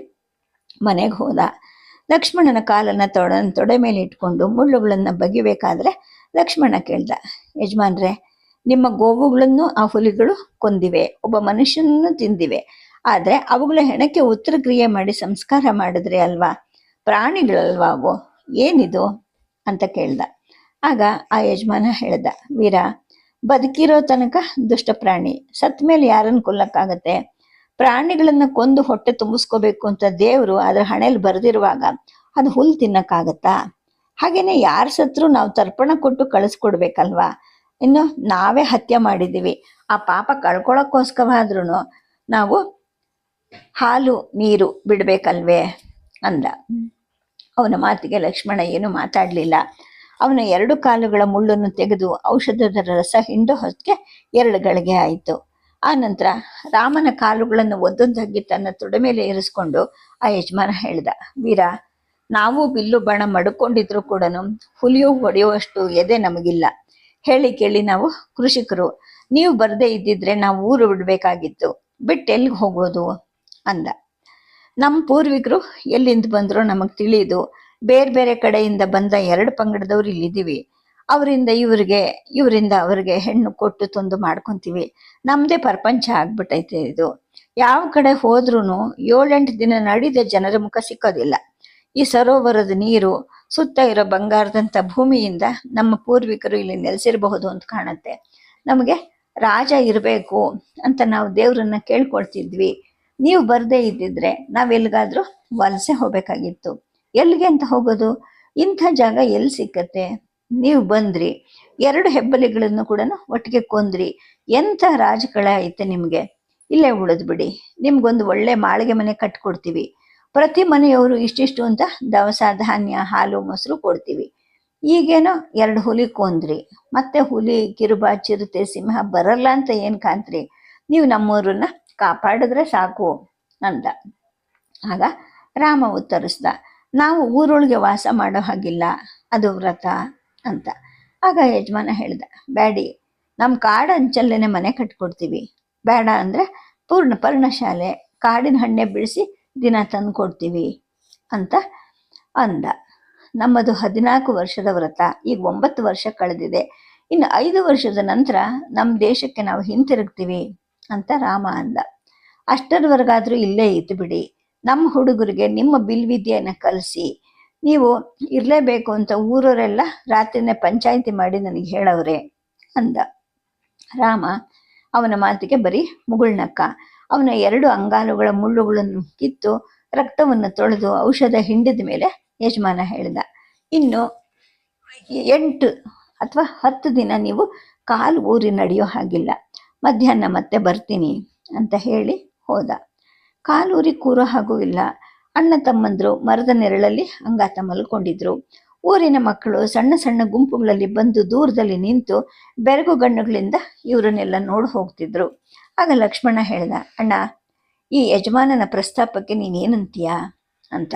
[SPEAKER 1] ಮನೆಗೆ ಹೋದ. ಲಕ್ಷ್ಮಣನ ಕಾಲನ್ನ ತೊಡೆ ಮೇಲೆ ಇಟ್ಕೊಂಡು ಮುಳ್ಳುಗಳನ್ನ ಬಗಿಬೇಕಾದ್ರೆ ಲಕ್ಷ್ಮಣ ಕೇಳ್ದ, ಯಜಮಾನ್ರೆ, ನಿಮ್ಮ ಗೋವುಗಳನ್ನು ಆ ಹುಲಿಗಳು ಕೊಂದಿವೆ, ಒಬ್ಬ ಮನುಷ್ಯನನ್ನು ತಿಂದಿವೆ. ಆದ್ರೆ ಅವುಗಳ ಹೆಣಕ್ಕೆ ಉತ್ತರ ಕ್ರಿಯೆ ಮಾಡಿ ಸಂಸ್ಕಾರ ಮಾಡಿದ್ರೆ ಅಲ್ವಾ? ಪ್ರಾಣಿಗಳಲ್ವಾ ಅವು? ಏನಿದು ಅಂತ ಕೇಳ್ದ. ಆಗ ಆ ಯಜಮಾನ ಹೇಳ್ದ, ವೀರ, ಬದುಕಿರೋ ತನಕ ದುಷ್ಟ ಪ್ರಾಣಿ, ಸತ್ ಮೇಲೆ ಯಾರನ್ನು ಕೊಲ್ಲಕ್ಕಾಗತ್ತೆ? ಪ್ರಾಣಿಗಳನ್ನ ಕೊಂದು ಹೊಟ್ಟೆ ತುಂಬಿಸ್ಕೋಬೇಕು ಅಂತ ದೇವರು ಅದ್ರ ಹಣೆಯಲ್ಲಿ ಬರೆದಿರುವಾಗ ಅದು ಹುಲ್ ತಿನ್ನಕ್ಕಾಗತ್ತಾ? ಹಾಗೇನೆ ಯಾರು ಸತ್ರು ನಾವು ತರ್ಪಣ ಕೊಟ್ಟು ಕಳಿಸ್ಕೊಡ್ಬೇಕಲ್ವಾ? ಇನ್ನು ನಾವೇ ಹತ್ಯೆ ಮಾಡಿದ್ದೀವಿ, ಆ ಪಾಪ ಕಳ್ಕೊಳಕ್ಕೋಸ್ಕರವಾದ್ರೂ ನಾವು ಹಾಲು ನೀರು ಬಿಡ್ಬೇಕಲ್ವೇ ಅಂದ. ಅವನ ಮಾತಿಗೆ ಲಕ್ಷ್ಮಣ ಏನು ಮಾತಾಡ್ಲಿಲ್ಲ. ಅವನ 2 ಕಾಲುಗಳ ಮುಳ್ಳನ್ನು ತೆಗೆದು ಔಷಧದ ರಸ ಹಿಂಡು ಹೊತ್ತಿಗೆ 2 ಗಳಿಗೆ ಆಯಿತು. ಆ ನಂತರ ರಾಮನ ಕಾಲುಗಳನ್ನು ಒಂದೊಂದಾಗಿ ತನ್ನ ತೊಡೆ ಮೇಲೆ ಇರಿಸ್ಕೊಂಡು ಆ ಯಜಮಾನ ಹೇಳ್ದ, ವೀರ, ನಾವು ಬಿಲ್ಲು ಬಾಣ ಮಡ್ಕೊಂಡಿದ್ರು ಕೂಡ ಹುಲಿಯು ಹೊಡೆಯುವಷ್ಟು ಎದೆ ನಮಗಿಲ್ಲ. ಹೇಳಿ ಕೇಳಿ ನಾವು ಕೃಷಿಕರು, ನೀವು ಬರದೇ ಇದ್ದಿದ್ರೆ ನಾವು ಊರು ಬಿಡ್ಬೇಕಾಗಿತ್ತು, ಬಿಟ್ಟು ಎಲ್ಲಿಗೆ ಹೋಗೋದು ಅಂದ. ನಮ್ಮ ಪೂರ್ವಿಕರು ಎಲ್ಲಿಂದ ಬಂದ್ರೋ ನಮಗೆ ತಿಳಿದು ಬೇರೆ ಬೇರೆ ಕಡೆಯಿಂದ ಬಂದ 2 ಪಂಗಡದವ್ರು ಇಲ್ಲಿದ್ದೀವಿ. ಅವರಿಂದ ಇವರಿಗೆ, ಇವರಿಂದ ಅವರಿಗೆ ಹೆಣ್ಣು ಕೊಟ್ಟು ತಂದು ಮಾಡ್ಕೊಂತೀವಿ. ನಮ್ಮದೇ ಪ್ರಪಂಚ ಆಗ್ಬಿಟ್ಟೈತೆ ಇದು. ಯಾವ ಕಡೆ ಹೋದ್ರೂ 7-8 ದಿನ ನಡಿದ ಜನರ ಮುಖ ಸಿಕ್ಕೋದಿಲ್ಲ. ಈ ಸರೋವರದ ನೀರು, ಸುತ್ತ ಇರೋ ಬಂಗಾರದಂಥ ಭೂಮಿಯಿಂದ ನಮ್ಮ ಪೂರ್ವಿಕರು ಇಲ್ಲಿ ನೆಲೆಸಿರಬಹುದು ಅಂತ ಕಾಣುತ್ತೆ. ನಮಗೆ ರಾಜ ಇರಬೇಕು ಅಂತ ನಾವು ದೇವ್ರನ್ನ ಕೇಳ್ಕೊಳ್ತಿದ್ವಿ. ನೀವು ಬರದೇ ಇದ್ದಿದ್ರೆ ನಾವೆಲ್ಗಾದ್ರೂ ವಲಸೆ ಹೋಗ್ಬೇಕಾಗಿತ್ತು. ಎಲ್ಲಿಗೆ ಅಂತ ಹೋಗೋದು? ಇಂಥ ಜಾಗ ಎಲ್ಲಿ ಸಿಕ್ಕತ್ತೆ? ನೀವು ಬಂದ್ರಿ, 2 ಹೆಬ್ಬಲಿಗಳನ್ನು ಕೂಡ ಒಟ್ಟಿಗೆ ಕೊಂದ್ರಿ. ಎಂಥ ರಾಜಕಳ ಐತೆ ನಿಮಗೆ? ಇಲ್ಲೇ ಉಳಿದ್ ಬಿಡಿ, ನಿಮ್ಗೊಂದು ಒಳ್ಳೆ ಮಾಳಿಗೆ ಮನೆ ಕಟ್ಕೊಡ್ತೀವಿ. ಪ್ರತಿ ಮನೆಯವರು ಇಷ್ಟಿಷ್ಟು ಅಂತ ದವಸ ಧಾನ್ಯ, ಹಾಲು, ಮೊಸರು ಕೊಡ್ತೀವಿ. ಈಗೇನೋ 2 ಹುಲಿ ಕೊಂದ್ರಿ, ಮತ್ತೆ ಹುಲಿ, ಕಿರುಬ, ಚಿರತೆ, ಸಿಂಹ ಬರಲ್ಲ ಅಂತ ಏನ್ ಕಾಂತ್ರಿ? ನೀವು ನಮ್ಮೂರನ್ನ ಕಾಪಾಡಿದ್ರೆ ಸಾಕು ಅಂದ. ಆಗ ರಾಮ ಉತ್ತರಿಸ್ದ, ನಾವು ಊರೊಳಗೆ ವಾಸ ಮಾಡೋ ಹಾಗಿಲ್ಲ, ಅದು ವ್ರತ ಅಂತ. ಆಗ ಯಜಮಾನ ಹೇಳ್ದ, ಬ್ಯಾಡಿ, ನಮ್ಮ ಕಾಡು ಅಂಚಲ್ಲೇನೆ ಮನೆ ಕಟ್ಕೊಡ್ತೀವಿ. ಬೇಡ ಅಂದ್ರೆ ಪರ್ಣಶಾಲೆ, ಕಾಡಿನ ಹಣ್ಣೆ ಬಿಡಿಸಿ ದಿನ ತಂದು ಕೊಡ್ತೀವಿ ಅಂತ ಅಂದ. ನಮ್ಮದು 14 ವರ್ಷದ ವ್ರತ, ಈಗ 9 ವರ್ಷ ಕಳೆದಿದೆ. ಇನ್ನು 5 ವರ್ಷದ ನಂತರ ನಮ್ಮ ದೇಶಕ್ಕೆ ನಾವು ಹಿಂತಿರುಗ್ತೀವಿ ಅಂತ ರಾಮ ಅಂದ. ಅಷ್ಟರವರೆಗಾದ್ರೂ ಇಲ್ಲೇ ಇದ್ದು ಬಿಡಿ, ನಮ್ಮ ಹುಡುಗರಿಗೆ ನಿಮ್ಮ ಬಿಲ್ವಿದ್ಯೆಯನ್ನು ಕಲಿಸಿ, ನೀವು ಇರಲೇಬೇಕು ಅಂತ ಊರವರೆಲ್ಲ ರಾತ್ರಿನೇ ಪಂಚಾಯಿತಿ ಮಾಡಿ ನನಗೆ ಹೇಳವ್ರೆ ಅಂದ. ರಾಮ ಅವನ ಮಾತಿಗೆ ಬರೀ ಮುಗುಳ್ನಕ್ಕ. ಅವನ 2 ಅಂಗಾಲುಗಳ ಮುಳ್ಳುಗಳನ್ನು ಕಿತ್ತು ರಕ್ತವನ್ನು ತೊಳೆದು ಔಷಧ ಹಿಂಡಿದ ಮೇಲೆ ಯಜಮಾನ ಹೇಳ್ದ, ಇನ್ನು 8 ಅಥವಾ 10 ದಿನ ನೀವು ಕಾಲು ಊರಿ ನಡೆಯೋ ಹಾಗಿಲ್ಲ, ಮಧ್ಯಾಹ್ನ ಮತ್ತೆ ಬರ್ತೀನಿ ಅಂತ ಹೇಳಿ ಹೋದ. ಕಾಲೂರಿ ಕೂರೋ ಹಾಗೂ ಇಲ್ಲ. ಅಣ್ಣ ತಮ್ಮಂದ್ರು ಮರದ ನೆರಳಲ್ಲಿ ಅಂಗಾತ ಮಲ್ಕೊಂಡಿದ್ರು. ಊರಿನ ಮಕ್ಕಳು ಸಣ್ಣ ಸಣ್ಣ ಗುಂಪುಗಳಲ್ಲಿ ಬಂದು ದೂರದಲ್ಲಿ ನಿಂತು ಬೆರಗು ಗಣ್ಣುಗಳಿಂದ ಇವರನ್ನೆಲ್ಲ ನೋಡಿ ಹೋಗ್ತಿದ್ರು. ಆಗ ಲಕ್ಷ್ಮಣ ಹೇಳ್ದ, ಅಣ್ಣ, ಈ ಯಜಮಾನನ ಪ್ರಸ್ತಾಪಕ್ಕೆ ನೀನೇನಂತೀಯ ಅಂತ.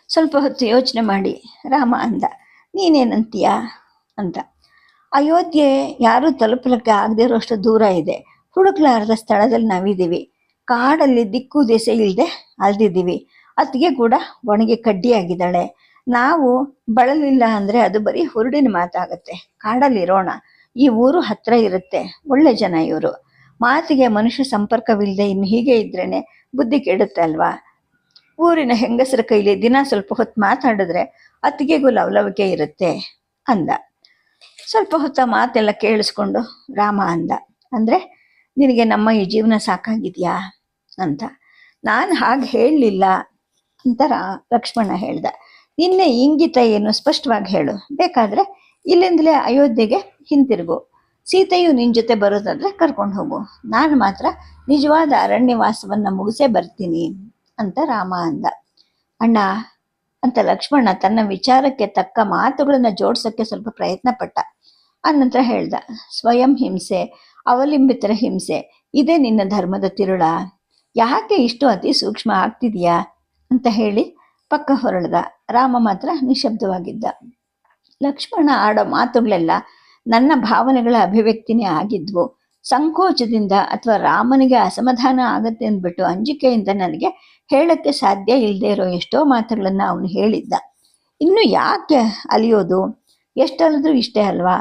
[SPEAKER 1] ಸ್ವಲ್ಪ ಹೊತ್ತು ಯೋಚನೆ ಮಾಡಿ ರಾಮ ಅಂದ, ನೀನೇನಂತೀಯ ಅಂತ. ಅಯೋಧ್ಯೆ ಯಾರೂ ತಲುಪಲಿಕ್ಕೆ ಆಗದೆ ಇರೋಷ್ಟು ದೂರ ಇದೆ. ಹುಡುಕ್ಲಾರದ ಸ್ಥಳದಲ್ಲಿ ನಾವಿದ್ದೀವಿ. ಕಾಡಲ್ಲಿ ದಿಕ್ಕು ದೆಸೆ ಇಲ್ಲದೆ ಅಲ್ದಿದ್ದೀವಿ. ಅತ್ತಿಗೆ ಕೂಡ ಒಣಗಿ ಕಡ್ಡಿಯಾಗಿದ್ದಾಳೆ. ನಾವು ಬಳಲಿಲ್ಲ ಅಂದರೆ ಅದು ಬರೀ ಹುರುಡಿನ ಮಾತಾಗತ್ತೆ. ಕಾಡಲ್ಲಿರೋಣ, ಈ ಊರು ಹತ್ರ ಇರುತ್ತೆ, ಒಳ್ಳೆ ಜನ ಇವರು. ಮಾತಿಗೆ ಮನುಷ್ಯ ಸಂಪರ್ಕವಿಲ್ಲದೆ ಇನ್ನು ಹೀಗೆ ಇದ್ರೇನೆ ಬುದ್ಧಿ ಕೆಡುತ್ತೆ ಅಲ್ವಾ? ಊರಿನ ಹೆಂಗಸರ ಕೈಲಿ ದಿನ ಸ್ವಲ್ಪ ಹೊತ್ತು ಮಾತಾಡಿದ್ರೆ ಅತ್ತಿಗೆಗೂ ಲವಲವಿಕೆ ಇರುತ್ತೆ ಅಂದ. ಸ್ವಲ್ಪ ಹೊತ್ತ ಮಾತೆಲ್ಲ ಕೇಳಿಸ್ಕೊಂಡು ರಾಮ ಅಂದ, ಅಂದರೆ ನಿನಗೆ ನಮ್ಮ ಈ ಜೀವನ ಸಾಕಾಗಿದೆಯಾ ಅಂತ. ನಾನು ಹಾಗೆ ಹೇಳಲಿಲ್ಲ ಅಂತ ಲಕ್ಷ್ಮಣ ಹೇಳ್ದ. ನಿನ್ನೆ ಇಂಗಿತ ಏನು ಸ್ಪಷ್ಟವಾಗಿ ಹೇಳು, ಬೇಕಾದ್ರೆ ಇಲ್ಲಿಂದಲೇ ಅಯೋಧ್ಯೆಗೆ ಹಿಂತಿರುಗು. ಸೀತೆಯು ನಿನ್ನ ಜೊತೆ ಬರೋದಾದ್ರೆ ಕರ್ಕೊಂಡು ಹೋಗು, ನಾನು ಮಾತ್ರ ನಿಜವಾದ ಅರಣ್ಯವಾಸವನ್ನ ಮುಗಿಸೇ ಬರ್ತೀನಿ ಅಂತ ರಾಮ ಅಂದ. ಅಣ್ಣ ಅಂತ ಲಕ್ಷ್ಮಣ ತನ್ನ ವಿಚಾರಕ್ಕೆ ತಕ್ಕ ಮಾತುಗಳನ್ನ ಜೋಡ್ಸಕ್ಕೆ ಸ್ವಲ್ಪ ಪ್ರಯತ್ನ ಪಟ್ಟ. ಆನಂತರ ಹೇಳ್ದ, ಸ್ವಯಂ ಹಿಂಸೆ, ಅವಲಂಬಿತರ ಹಿಂಸೆ, ಇದೇ ನಿನ್ನ ಧರ್ಮದ ತಿರುಳ? ಯಾಕೆ ಇಷ್ಟು ಅತಿ ಸೂಕ್ಷ್ಮ ಆಗ್ತಿದೆಯಾ ಅಂತ ಹೇಳಿ ಪಕ್ಕ ಹೊರಳ್ದ. ರಾಮ ಮಾತ್ರ ನಿಶಬ್ದವಾಗಿದ್ದ. ಲಕ್ಷ್ಮಣ ಆಡೋ ಮಾತುಗಳೆಲ್ಲ ನನ್ನ ಭಾವನೆಗಳ ಅಭಿವ್ಯಕ್ತಿನೇ ಆಗಿದ್ವು. ಸಂಕೋಚದಿಂದ ಅಥವಾ ರಾಮನಿಗೆ ಅಸಮಾಧಾನ ಆಗತ್ತೆ ಅಂದ್ಬಿಟ್ಟು ಅಂಜಿಕೆಯಿಂದ ನನಗೆ ಹೇಳಕ್ಕೆ ಸಾಧ್ಯ ಇಲ್ಲದೆ ಇರೋ ಎಷ್ಟೋ ಮಾತುಗಳನ್ನ ಅವನು ಹೇಳಿದ್ದ. ಇನ್ನು ಯಾಕೆ ಅಲಿಯೋದು, ಎಷ್ಟಲ್ಲಿದ್ರೂ ಇಷ್ಟೇ ಅಲ್ವಾ?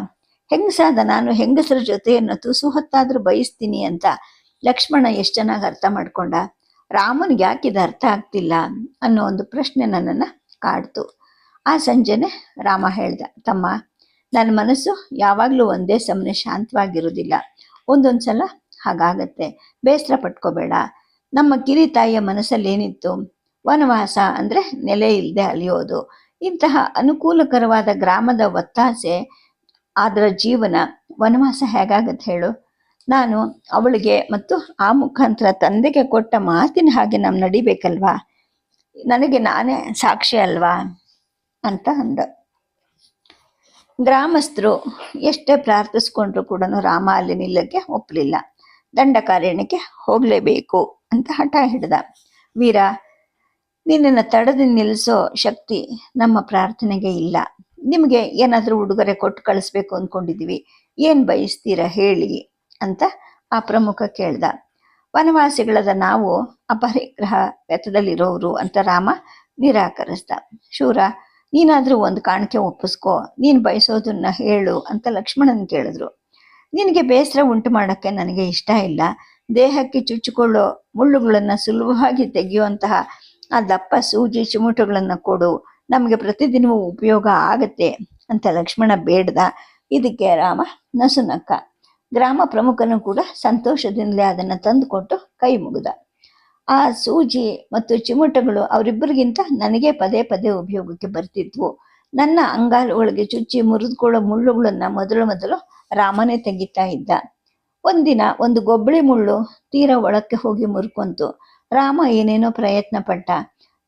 [SPEAKER 1] ಹೆಂಗಸಾದ ನಾನು ಹೆಂಗಸರ ಜೊತೆಯನ್ನು ತುಸು ಹೊತ್ತಾದ್ರೂ ಬಯಸ್ತೀನಿ ಅಂತ ಲಕ್ಷ್ಮಣ ಎಷ್ಟು ಚೆನ್ನಾಗಿ ಅರ್ಥ ಮಾಡ್ಕೊಂಡ. ರಾಮನಿಗೆ ಯಾಕಿದು ಅರ್ಥ ಆಗ್ತಿಲ್ಲ ಅನ್ನೋ ಒಂದು ಪ್ರಶ್ನೆ ನನ್ನನ್ನು ಕಾಡ್ತು. ಆ ಸಂಜೆನೆ ರಾಮ ಹೇಳ್ದ, ತಮ್ಮ, ನನ್ನ ಮನಸ್ಸು ಯಾವಾಗಲೂ ಒಂದೇ ಸಮನೆ ಶಾಂತವಾಗಿರೋದಿಲ್ಲ. ಒಂದೊಂದು ಸಲ ಹಾಗಾಗತ್ತೆ, ಬೇಸರ ಪಟ್ಕೋಬೇಡ. ನಮ್ಮ ಕಿರಿ ತಾಯಿಯ ಮನಸ್ಸಲ್ಲಿ ಏನಿತ್ತು? ವನವಾಸ ಅಂದರೆ ನೆಲೆ ಇಲ್ಲದೆ ಅಲಿಯೋದು. ಇಂತಹ ಅನುಕೂಲಕರವಾದ ಗ್ರಾಮದ ಒತ್ತಾಸೆ, ಅದರ ಜೀವನ ವನವಾಸ ಹೇಗಾಗತ್ತೆ ಹೇಳು? ನಾನು ಅವಳಿಗೆ ಮತ್ತು ಆ ಮುಖಾಂತರ ತಂದೆಗೆ ಕೊಟ್ಟ ಮಾತಿನ ಹಾಗೆ ನಾವು ನಡಿಬೇಕಲ್ವಾ? ನನಗೆ ನಾನೇ ಸಾಕ್ಷಿ ಅಲ್ವಾ ಅಂತ ಅಂದ. ಗ್ರಾಮಸ್ಥರು ಎಷ್ಟೇ ಪ್ರಾರ್ಥಿಸ್ಕೊಂಡ್ರು ಕೂಡ ರಾಮ ಅಲ್ಲಿ ನಿಲ್ಲಕ್ಕೆ ಒಪ್ಪಲಿಲ್ಲ. ದಂಡಕಾರಣ್ಯಕ್ಕೆ ಹೋಗಲೇಬೇಕು ಅಂತ ಹಠ ಹಿಡ್ದ. ವೀರ, ನಿನ್ನನ್ನು ತಡೆದು ನಿಲ್ಲಿಸೋ ಶಕ್ತಿ ನಮ್ಮ ಪ್ರಾರ್ಥನೆಗೆ ಇಲ್ಲ. ನಿಮಗೆ ಏನಾದರೂ ಉಡುಗೊರೆ ಕೊಟ್ಟು ಕಳಿಸ್ಬೇಕು ಅಂದ್ಕೊಂಡಿದ್ದೀವಿ, ಏನು ಬಯಸ್ತೀರ ಹೇಳಿ ಅಂತ ಆ ಪ್ರಮುಖ ಕೇಳ್ದ. ವನವಾಸಿಗಳದ ನಾವು ಅಪರಿಗ್ರಹ ವ್ಯಥದಲ್ಲಿರೋರು ಅಂತ ರಾಮ ನಿರಾಕರಿಸ್ದ. ಶೂರ, ನೀನಾದರೂ ಒಂದು ಕಾಣಿಕೆ ಒಪ್ಪಿಸ್ಕೋ, ನೀನು ಬಯಸೋದನ್ನ ಹೇಳು ಅಂತ ಲಕ್ಷ್ಮಣನ್ ಕೇಳಿದ್ರು. ನಿನಗೆ ಬೇಸರ ಉಂಟು ಮಾಡೋಕ್ಕೆ ನನಗೆ ಇಷ್ಟ ಇಲ್ಲ. ದೇಹಕ್ಕೆ ಚುಚ್ಚಿಕೊಳ್ಳೋ ಮುಳ್ಳುಗಳನ್ನು ಸುಲಭವಾಗಿ ತೆಗೆಯುವಂತಹ ಆ ದಪ್ಪ ಸೂಜಿ ಚಿಮುಟುಗಳನ್ನು ಕೊಡು, ನಮಗೆ ಪ್ರತಿದಿನವೂ ಉಪಯೋಗ ಆಗತ್ತೆ ಅಂತ ಲಕ್ಷ್ಮಣ ಬೇಡ್ದ. ಇದಕ್ಕೆ ರಾಮ ನಸುನಕ್ಕ. ಗ್ರಾಮ ಪ್ರಮುಖನು ಕೂಡ ಸಂತೋಷದಿಂದಲೇ ಅದನ್ನು ತಂದುಕೊಟ್ಟು ಕೈ ಮುಗಿದ. ಆ ಸೂಜಿ ಮತ್ತು ಚಿಮುಟಗಳು ಅವರಿಬ್ಬರಿಗಿಂತ ನನಗೆ ಪದೇ ಪದೇ ಉಪಯೋಗಕ್ಕೆ ಬರ್ತಿದ್ವು. ನನ್ನ ಅಂಗಾಲುಗಳಿಗೆ ಚುಚ್ಚಿ ಮುರಿದುಕೊಳ್ಳೋ ಮುಳ್ಳುಗಳನ್ನ ಮೊದಲು ರಾಮನೇ ತೆಗಿತಾ ಇದ್ದ. ಒಂದಿನ ಒಂದು ಗೊಬ್ಬಳಿ ಮುಳ್ಳು ತೀರ ಒಳಕ್ಕೆ ಹೋಗಿ ಮುರ್ಕೊಂತು. ರಾಮ ಏನೇನೋ ಪ್ರಯತ್ನ ಪಟ್ಟ.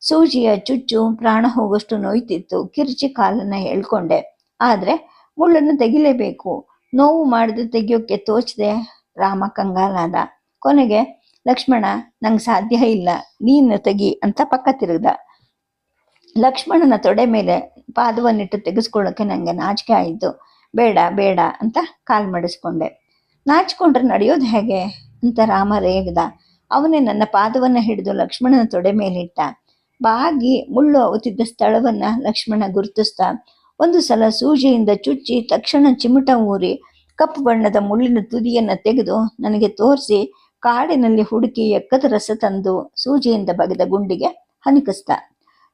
[SPEAKER 1] ಸೂಜಿಯ ಚುಚ್ಚು ಪ್ರಾಣ ಹೋಗೋಷ್ಟು ನೋಯ್ತಿತ್ತು. ಕಿರ್ಚಿ ಕಾಲನ್ನ ಹೇಳ್ಕೊಂಡೆ, ಆದ್ರೆ ಮುಳ್ಳನ್ನು ತೆಗಿಲೇಬೇಕು. ನೋವು ಮಾಡದೆ ತೆಗಿಯೋಕ್ಕೆ ತೋಚದೆ ರಾಮ ಕಂಗಾಲಾದ. ಕೊನೆಗೆ ಲಕ್ಷ್ಮಣ, ನಂಗೆ ಸಾಧ್ಯ ಇಲ್ಲ, ನೀನು ತೆಗಿ ಅಂತ ಪಕ್ಕ ತಿರುಗ್ದ. ಲಕ್ಷ್ಮಣನ ತೊಡೆ ಮೇಲೆ ಪಾದವನ್ನಿಟ್ಟು ತೆಗೆಸ್ಕೊಳ್ಳೋಕೆ ನನಗೆ ನಾಚಿಕೆ ಆಯಿತು. ಬೇಡ ಬೇಡ ಅಂತ ಕಾಲ್ ಮಾಡಿಸ್ಕೊಂಡೆ. ನಾಚಿಕೊಂಡ್ರೆ ನಡೆಯೋದು ಹೇಗೆ ಅಂತ ರಾಮ ರೇಗ್ದ. ಅವನೇ ನನ್ನ ಪಾದವನ್ನು ಹಿಡಿದು ಲಕ್ಷ್ಮಣನ ತೊಡೆ ಮೇಲಿಟ್ಟ. ಬಾಗಿ ಮುಳ್ಳು ಅವತಿದ್ದ ಸ್ಥಳವನ್ನ ಲಕ್ಷ್ಮಣ ಗುರುತಿಸ್ತಾ ಒಂದು ಸಲ ಸೂಜಿಯಿಂದ ಚುಚ್ಚಿ ತಕ್ಷಣ ಚಿಮುಟ ಊರಿ ಕಪ್ಪು ಬಣ್ಣದ ಮುಳ್ಳಿನ ತುದಿಯನ್ನು ತೆಗೆದು ನನಗೆ ತೋರಿಸಿ ಕಾಡಿನಲ್ಲಿ ಹುಡುಕಿ ಎಕ್ಕದ ರಸ ತಂದು ಸೂಜಿಯಿಂದ ಬಗೆದ ಗುಂಡಿಗೆ ಹನಿಕಿಸ್ತ.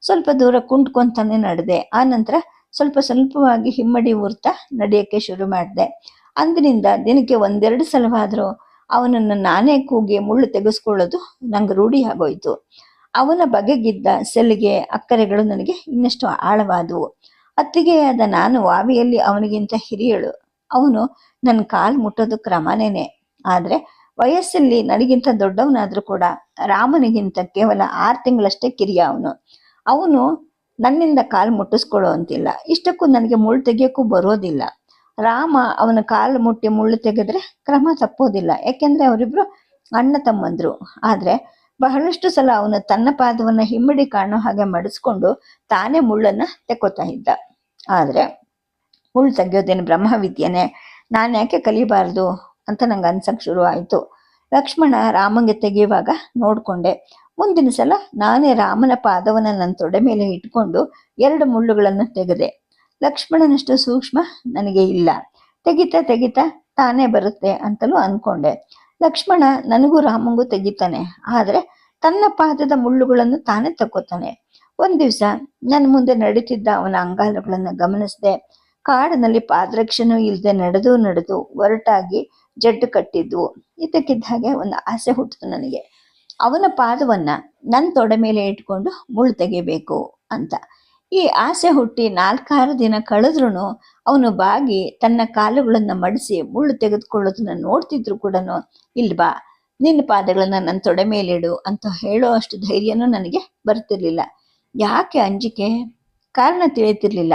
[SPEAKER 1] ಸ್ವಲ್ಪ ದೂರ ಕುಂಟ್ಕೊಂತಾನೆ ನಡೆದೆ. ಆ ನಂತರ ಸ್ವಲ್ಪವಾಗಿ ಹಿಮ್ಮಡಿ ಊರ್ತಾ ನಡೆಯೋಕ್ಕೆ ಶುರು ಮಾಡಿದೆ. ಅಂದಿನಿಂದ ದಿನಕ್ಕೆ ಒಂದೆರಡು ಸಲವಾದರೂ ಅವನನ್ನು ನಾನೇ ಕೂಗಿ ಮುಳ್ಳು ತೆಗೆಸ್ಕೊಳ್ಳೋದು ನಂಗೆ ರೂಢಿ ಆಗೋಯ್ತು. ಅವನ ಬಗೆಗಿದ್ದ ಸೆಲಿಗೆ ಅಕ್ಕರೆಗಳು ನನಗೆ ಇನ್ನಷ್ಟು ಆಳವಾದವು. ಅತ್ತಿಗೆಯಾದ ನಾನು ವಾವಿಯಲ್ಲಿ ಅವನಿಗಿಂತ ಹಿರಿಯಳು. ಅವನು ನನ್ನ ಕಾಲು ಮುಟ್ಟೋದು ಕ್ರಮನೇನೆ. ಆದರೆ ವಯಸ್ಸಲ್ಲಿ ನನಗಿಂತ ದೊಡ್ಡವನಾದ್ರೂ ಕೂಡ ರಾಮನಿಗಿಂತ ಕೇವಲ 6 ತಿಂಗಳಷ್ಟೇ ಕಿರಿಯ ಅವನು. ಅವನು ನನ್ನಿಂದ ಕಾಲು ಮುಟ್ಟಿಸ್ಕೊಳ್ಳೋ ಅಂತಿಲ್ಲ. ಇಷ್ಟಕ್ಕೂ ನನಗೆ ಮುಳ್ಳು ತೆಗಿಯೋಕ್ಕೂ ಬರೋದಿಲ್ಲ. ರಾಮ ಅವನ ಕಾಲು ಮುಟ್ಟಿ ಮುಳ್ಳು ತೆಗೆದ್ರೆ ಕ್ರಮ ತಪ್ಪೋದಿಲ್ಲ, ಯಾಕೆಂದ್ರೆ ಅವರಿಬ್ರು ಅಣ್ಣ ತಮ್ಮಂದ್ರು. ಆದ್ರೆ ಬಹಳಷ್ಟು ಸಲ ಅವನು ತನ್ನ ಪಾದವನ್ನ ಹಿಮ್ಮಡಿ ಕಾಣೋ ಹಾಗೆ ಮಡಿಸ್ಕೊಂಡು ತಾನೇ ಮುಳ್ಳನ್ನ ತೆಕ್ಕೋತಾ ಇದ್ದ. ಆದ್ರೆ ಮುಳ್ಳು ತೆಗಿಯೋದೇನು ಬ್ರಹ್ಮವಿದ್ಯೆನೆ, ನಾನು ಯಾಕೆ ಕಲಿಬಾರ್ದು ಅಂತ ನಂಗೆ ಅನ್ಸಕ್ ಶುರು ಆಯ್ತು. ಲಕ್ಷ್ಮಣ ರಾಮಂಗೆ ತೆಗೆಯುವಾಗ ನೋಡ್ಕೊಂಡೆ. ಮುಂದಿನ ಸಲ ನಾನೇ ರಾಮನ ಪಾದವನ್ನ ನನ್ನ ತೊಡೆ ಮೇಲೆ ಇಟ್ಕೊಂಡು 2 ಮುಳ್ಳುಗಳನ್ನು ತೆಗೆದೆ. ಲಕ್ಷ್ಮಣನಷ್ಟು ಸೂಕ್ಷ್ಮ ನನಗೆ ಇಲ್ಲ. ತೆಗಿತಾ ತಾನೇ ಬರುತ್ತೆ ಅಂತಲೂ ಅನ್ಕೊಂಡೆ. ಲಕ್ಷ್ಮಣ ನನಗೂ ರಾಮಂಗೂ ತೆಗಿತಾನೆ, ಆದ್ರೆ ತನ್ನ ಪಾದದ ಮುಳ್ಳುಗಳನ್ನು ತಾನೇ ತಕ್ಕೋತಾನೆ. ಒಂದ್ ದಿವ್ಸ ನನ್ನ ಮುಂದೆ ನಡೀತಿದ್ದ ಅವನ ಅಂಗಾಲುಗಳನ್ನು ಗಮನಿಸಿದೆ. ಕಾಡಿನಲ್ಲಿ ಪಾದರಕ್ಷೆನೂ ಇಲ್ಲದೆ ನಡೆದು ಒರಟಾಗಿ ಜಡ್ಡು ಕಟ್ಟಿದ್ವು. ಇದಕ್ಕಿದ್ದ ಹಾಗೆ ಒಂದು ಆಸೆ ಹುಟ್ಟಿತು ನನಗೆ. ಅವನ ಪಾದವನ್ನ ನನ್ನ ತೊಡೆ ಮೇಲೆ ಇಟ್ಕೊಂಡು ಮುಳ್ಳು ತೆಗಿಬೇಕು ಅಂತ. ಈ ಆಸೆ ಹುಟ್ಟಿ 4-6 ದಿನ ಕಳೆದ್ರೂ ಅವನು ಬಾಗಿ ತನ್ನ ಕಾಲುಗಳನ್ನು ಮಡಿಸಿ ಮುಳ್ಳು ತೆಗೆದುಕೊಳ್ಳೋದನ್ನ ನೋಡ್ತಿದ್ರು ಕೂಡ, ಇಲ್ವಾ ನಿನ್ನ ಪಾದಗಳನ್ನ ನನ್ನ ತೊಡೆ ಮೇಲಿಡು ಅಂತ ಹೇಳೋ ಅಷ್ಟು ಧೈರ್ಯನೂ ನನಗೆ ಬರ್ತಿರ್ಲಿಲ್ಲ. ಯಾಕೆ ಅಂಜಿಕೆ? ಕಾರಣ ತಿಳಿತಿರ್ಲಿಲ್ಲ.